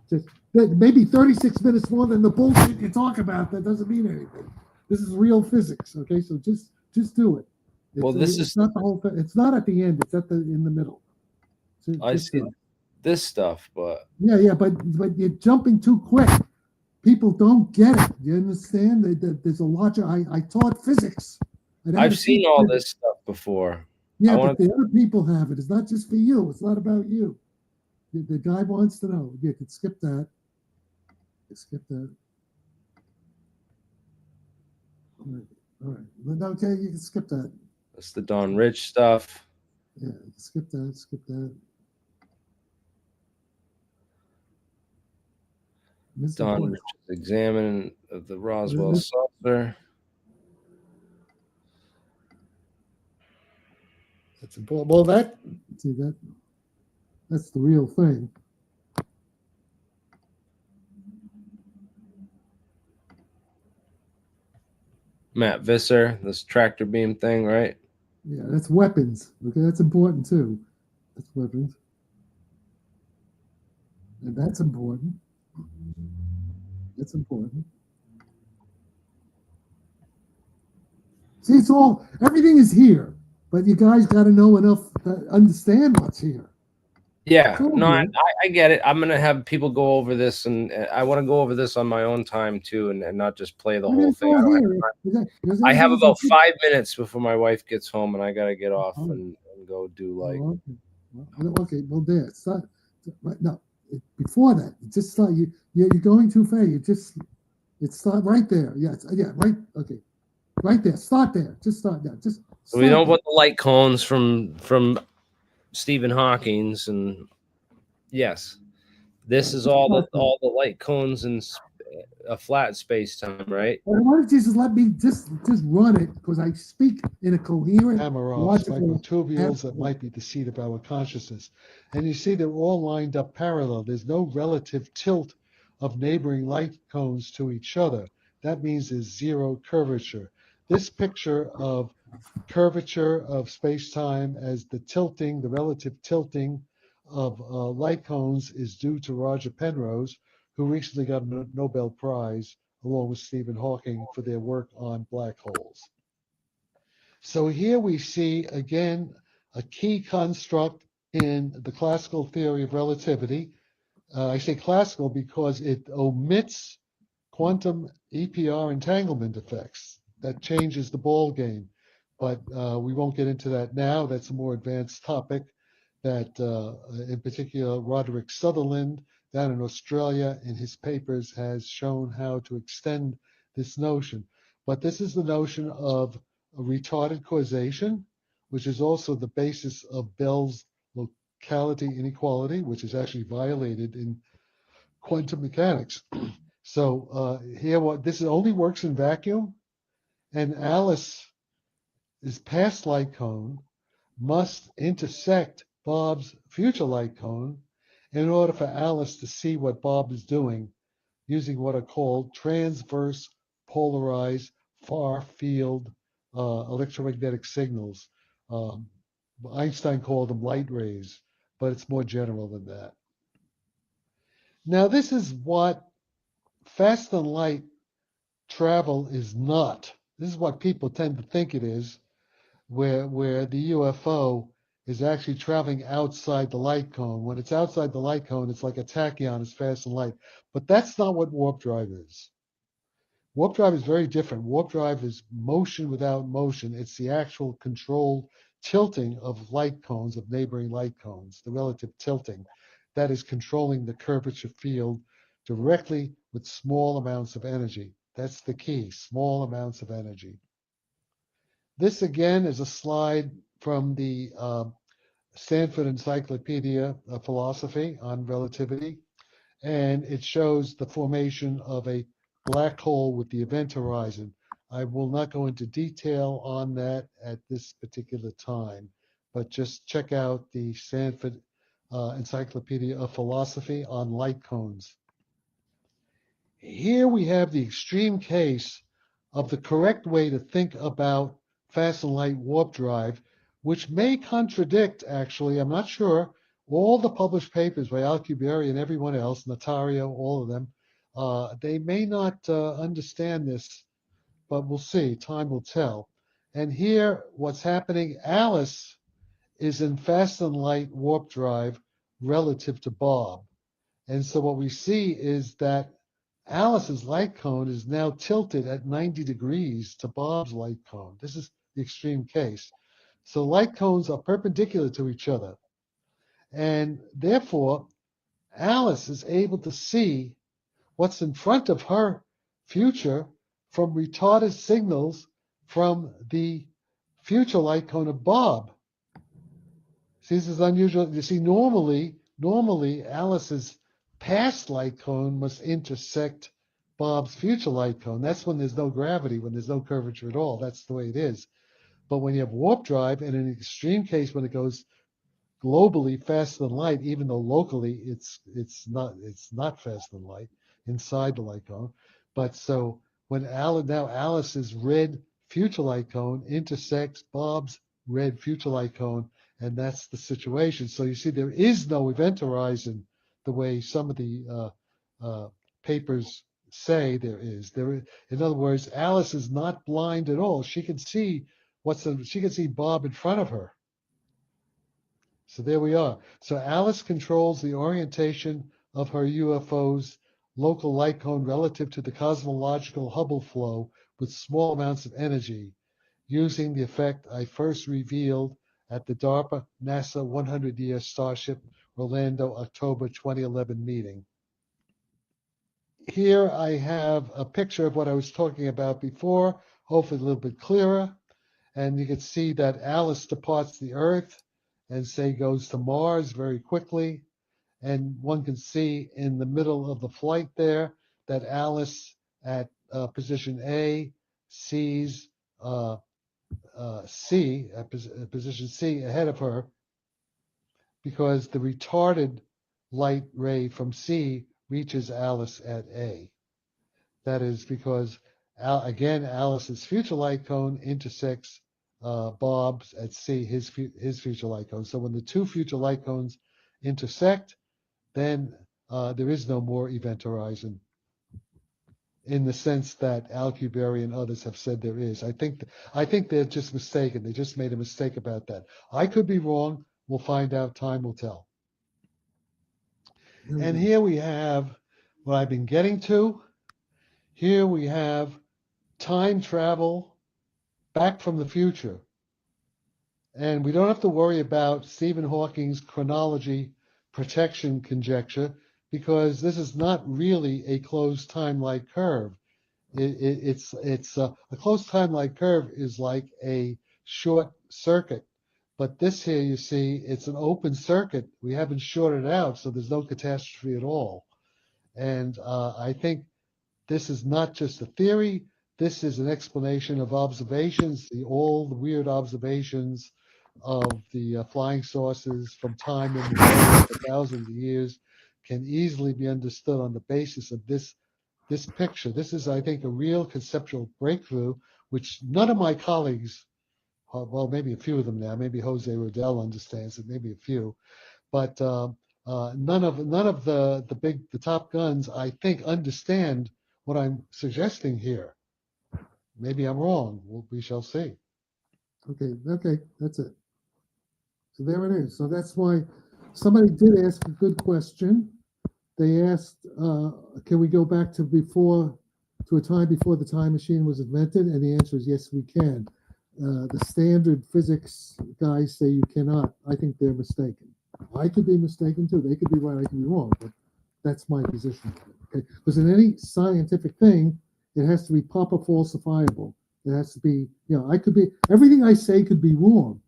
Speaker 14: Just maybe 36 minutes more than the bullshit you talk about. That doesn't mean anything. This is real physics. Okay, so just do it. It's not the whole thing. It's not at the end. It's in the middle.
Speaker 3: I see this stuff, but
Speaker 14: but you're jumping too quick. People don't get it. You understand? There's a logic. I taught physics.
Speaker 3: I've seen all this stuff before.
Speaker 14: Yeah, but the other people have it. It's not just for you. It's not about you. The guy wants to know. You can skip that. Skip that. All right. Okay, you can skip that.
Speaker 3: That's the Don Rich stuff.
Speaker 14: Yeah, skip that.
Speaker 3: Don Rich is examining of the Roswell saucer.
Speaker 14: That's important. Well, that's the real thing.
Speaker 3: Matt Visser, this tractor beam thing, right?
Speaker 14: Yeah, that's weapons. Okay, that's important too. That's weapons. And that's important. That's important. See, everything is here, but you guys got to know enough to understand what's here.
Speaker 3: Yeah, no, I get it. I'm gonna have people go over this, and I want to go over this on my own time too, and not just play the whole thing. I have about 5 minutes before my wife gets home, and I gotta get off and go do like.
Speaker 14: Okay, well, there. Start. No, before that, just start. You're going too fast. It's start right there. Yeah, right. Okay, right there. Start there. Just start there.
Speaker 3: So we know about the light cones from Stephen Hawking's, and yes, this is all the light cones and a flat space-time, right?
Speaker 14: Why don't you just let me just run it, because I speak in a coherent,
Speaker 19: Amarovs,
Speaker 14: logical.
Speaker 19: microtubules that might be the seat of our consciousness. And you see they're all lined up parallel. There's no relative tilt of neighboring light cones to each other. That means there's zero curvature. This picture of curvature of space-time as the tilting, the relative tilting of light cones is due to Roger Penrose, who recently got a Nobel Prize along with Stephen Hawking for their work on black holes. So here we see, again, a key construct in the classical theory of relativity. I say classical because it omits quantum EPR entanglement effects. That changes the ball game, but we won't get into that now. That's a more advanced topic that, in particular, Roderick Sutherland down in Australia in his papers has shown how to extend this notion. But this is the notion of a retarded causation, which is also the basis of Bell's locality inequality, which is actually violated in quantum mechanics. So here, this only works in vacuum, and Alice's past light cone must intersect Bob's future light cone in order for Alice to see what Bob is doing using what are called transverse polarized far field electromagnetic signals. Einstein called them light rays, but it's more general than that. Now, this is what fast than light travel is not. This is what people tend to think it is, where the UFO is actually traveling outside the light cone. When it's outside the light cone, it's like a tachyon, it's fast than light. But that's not what warp drive is. Warp drive is very different. Warp drive is motion without motion. It's the actual controlled tilting of light cones, of neighboring light cones, the relative tilting that is controlling the curvature field directly with small amounts of energy. That's the key, small amounts of energy. This again is a slide from the Stanford Encyclopedia of Philosophy on relativity, and it shows the formation of a black hole with the event horizon. I will not go into detail on that at this particular time, but just check out the Stanford Encyclopedia of Philosophy on light cones. Here we have the extreme case of the correct way to think about fast and light warp drive, which may contradict, actually, I'm not sure, all the published papers by Alcubierre and everyone else, Notario, all of them. They may not understand this, but we'll see. Time will tell. And here, what's happening, Alice is in fast and light warp drive relative to Bob. And so what we see is that Alice's light cone is now tilted at 90 degrees to Bob's light cone. This is the extreme case. So light cones are perpendicular to each other. And therefore, Alice is able to see what's in front of her future from retarded signals from the future light cone of Bob. See, this is unusual. You see, normally Alice's past light cone must intersect Bob's future light cone. That's when there's no gravity, when there's no curvature at all. That's the way it is. But when you have warp drive, and in an extreme case, when it goes globally faster than light, even though locally it's not faster than light inside the light cone. But so when now Alice's red future light cone intersects Bob's red future light cone, and that's the situation. So you see, there is no event horizon the way some of the papers say there is. In other words, Alice is not blind at all. She can see she can see Bob in front of her. So there we are. So Alice controls the orientation of her UFO's local light cone relative to the cosmological Hubble flow with small amounts of energy, using the effect I first revealed at the DARPA NASA 100-year Starship Orlando October 2011 meeting. Here I have a picture of what I was talking about before, hopefully a little bit clearer. And you can see that Alice departs the Earth and say goes to Mars very quickly. And one can see in the middle of the flight there that Alice at position A sees C at position C ahead of her, because the retarded light ray from C reaches Alice at A. That is because, again, Alice's future light cone intersects Bob's at C, his future light cone. So when the two future light cones intersect, then there is no more event horizon, in the sense that Alcubierre and others have said there is. I think they're just mistaken. They just made a mistake about that. I could be wrong. We'll find out. Time will tell. And here we have what I've been getting to. Here we have time travel back from the future. And we don't have to worry about Stephen Hawking's chronology protection conjecture, because this is not really a closed time-like curve. It's a closed time-like curve is like a short circuit. But this here, you see, it's an open circuit. We haven't shorted out, so there's no catastrophe at all. And I think this is not just a theory. This is an explanation of observations, all the weird observations of the flying saucers from time immemorial for thousands of years can easily be understood on the basis of this picture. This is, I think, a real conceptual breakthrough, which none of my colleagues, well, maybe a few of them now, maybe Jose Rodell understands it, maybe a few, but none of the top guns, I think, understand what I'm suggesting here. Maybe I'm wrong. We shall see.
Speaker 14: Okay, that's it. So there it is. So that's why somebody did ask a good question. They asked, can we go back to a time before the time machine was invented? And the answer is yes, we can. The standard physics guys say you cannot. I think they're mistaken. I could be mistaken too. They could be right, I could be wrong, but that's my position. Okay, because in any scientific thing, it has to be proper falsifiable. It has to be, I could be, everything I say could be wrong,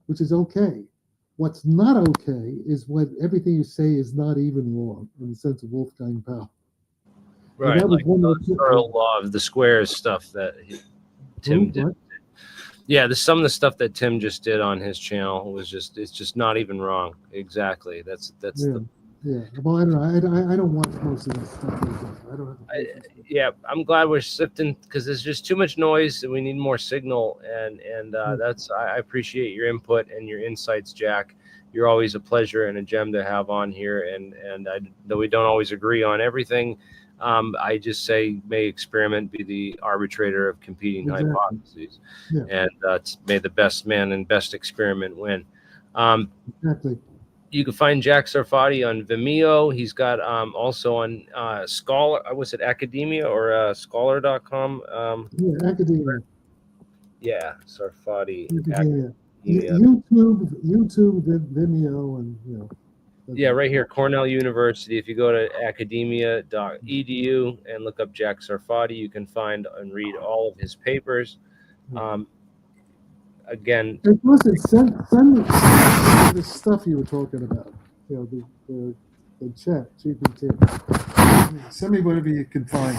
Speaker 14: which is okay. What's not okay is when everything you say is not even wrong, in the sense of Wolfgang Paul.
Speaker 3: Right, like the law of the squares stuff that Tim did. Yeah, some of the stuff that Tim just did on his channel was it's just not even wrong. Exactly. That's
Speaker 14: yeah. Well, I don't know. I don't watch most of this stuff. I don't have
Speaker 3: yeah, I'm glad we're sifting, because there's just too much noise and we need more signal. And I appreciate your input and your insights, Jack. You're always a pleasure and a gem to have on here. And though we don't always agree on everything, I just say, may experiment be the arbitrator of competing hypotheses, and may the best man and best experiment win.
Speaker 14: Exactly.
Speaker 3: You can find Jack Sarfati on Vimeo. He's got also on Scholar. Was it Academia or Scholar.com?
Speaker 14: Yeah, Academia.
Speaker 3: Yeah, Sarfati.
Speaker 14: Academia. YouTube, Vimeo, and
Speaker 3: Yeah, right here, Cornell University. If you go to academia.edu and look up Jack Sarfati, you can find and read all of his papers. Again,
Speaker 14: listen, send me the stuff you were talking about. The chat, GPT. Send me whatever you can find.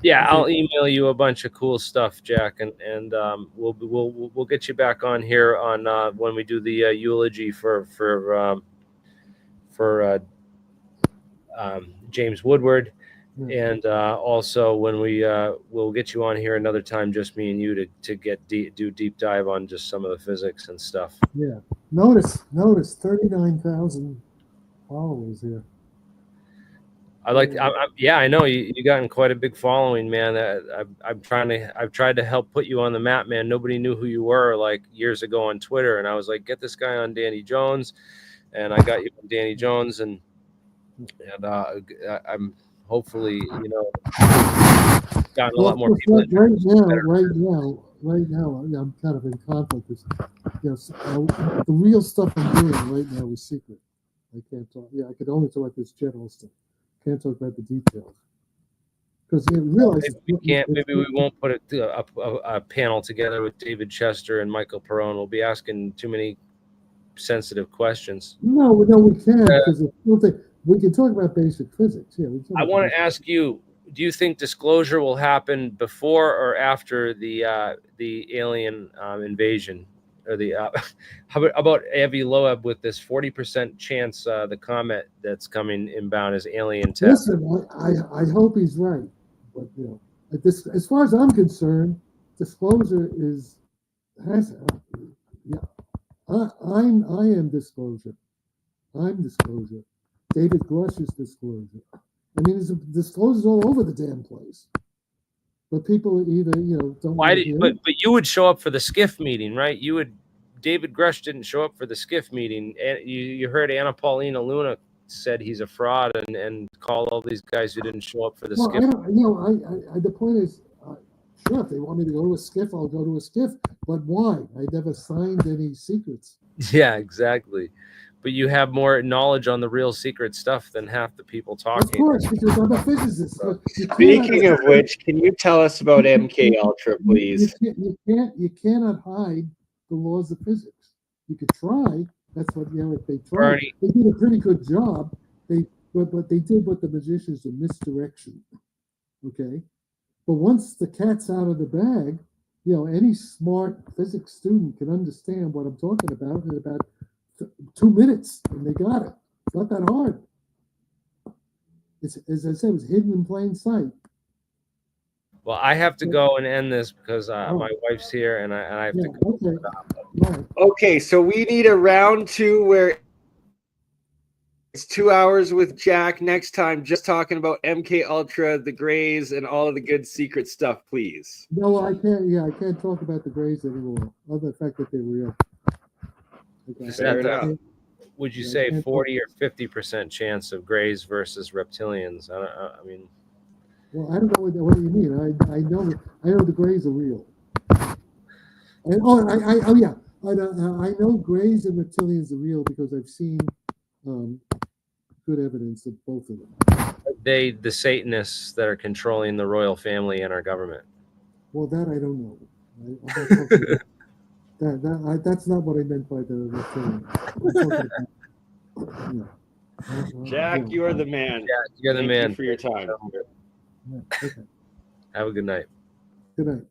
Speaker 3: Yeah, I'll email you a bunch of cool stuff, Jack, and we'll get you back on here on when we do the eulogy for James Woodward, and also when we'll get you on here another time, just me and you, to do deep dive on just some of the physics and stuff.
Speaker 14: Yeah, notice 39,000 followers here.
Speaker 3: I know you gotten quite a big following, man. I've tried to help put you on the map, man. Nobody knew who you were like years ago on Twitter, and I was like, get this guy on Danny Jones, and I got you on Danny Jones, and I'm hopefully gotten a lot more people.
Speaker 14: Right now, I'm kind of in conflict. The real stuff I'm doing right now is secret. I can't talk. Yeah, I could only talk about this general stuff. Can't talk about the details. Because
Speaker 3: maybe we won't put a panel together with David Chester and Michael Perrone. We'll be asking too many sensitive questions.
Speaker 14: No, we can, because We can talk about basic physics. Yeah,
Speaker 3: I want to ask you: do you think disclosure will happen before or after the alien invasion, or the how about Avi Loeb with this 40% chance the comet that's coming inbound is alien tech?
Speaker 14: Listen, I hope he's right, but as far as I'm concerned, disclosure I am disclosure. I'm disclosure. David Grusch is disclosure. I mean, there's disclosures all over the damn place. But people either, don't.
Speaker 3: Why did? But you would show up for the SCIF meeting, right? You would. David Grusch didn't show up for the SCIF meeting, and you heard Paulina Luna said he's a fraud and called all these guys who didn't show up for the SCIF.
Speaker 14: The point is, sure, if they want me to go to a SCIF, I'll go to a SCIF. But why? I never signed any secrets.
Speaker 3: Yeah, exactly. But you have more knowledge on the real secret stuff than half the people talking.
Speaker 14: Of course, because I'm a physicist.
Speaker 11: Speaking of which, can you tell us about MK Ultra, please?
Speaker 14: You cannot hide the laws of physics. You could try. That's what if they try.
Speaker 3: Bernie.
Speaker 14: They did a pretty good job. But they did what the magicians do, misdirection. Okay, but once the cat's out of the bag, any smart physics student can understand what I'm talking about in about 2 minutes, and they got it. It's not that hard. It's, as I said, it was hidden in plain sight.
Speaker 3: Well, I have to go and end this because my wife's here, and I have to go.
Speaker 14: Okay.
Speaker 11: Okay, so we need a round 2 where it's 2 hours with Jack next time, just talking about MK Ultra, the Greys, and all of the good secret stuff, please.
Speaker 14: No, I can't. Yeah, I can't talk about the Greys anymore. Other than the fact that they're real. Okay.
Speaker 3: Fair enough. Would you say 40 or 50% chance of Greys versus reptilians? I mean,
Speaker 14: well, I don't know what do you mean. I know the Greys are real. And, I know Greys and reptilians are real because I've seen good evidence of both of them.
Speaker 3: The Satanists that are controlling the royal family and our government.
Speaker 14: Well, that I don't know. I'm not talking about, that's not what I meant by the reptilian.
Speaker 11: Jack, you are the man.
Speaker 3: Jack, you're the
Speaker 11: Thank
Speaker 3: man.
Speaker 11: you for your time.
Speaker 14: Okay.
Speaker 3: Have a good night.
Speaker 14: Good night.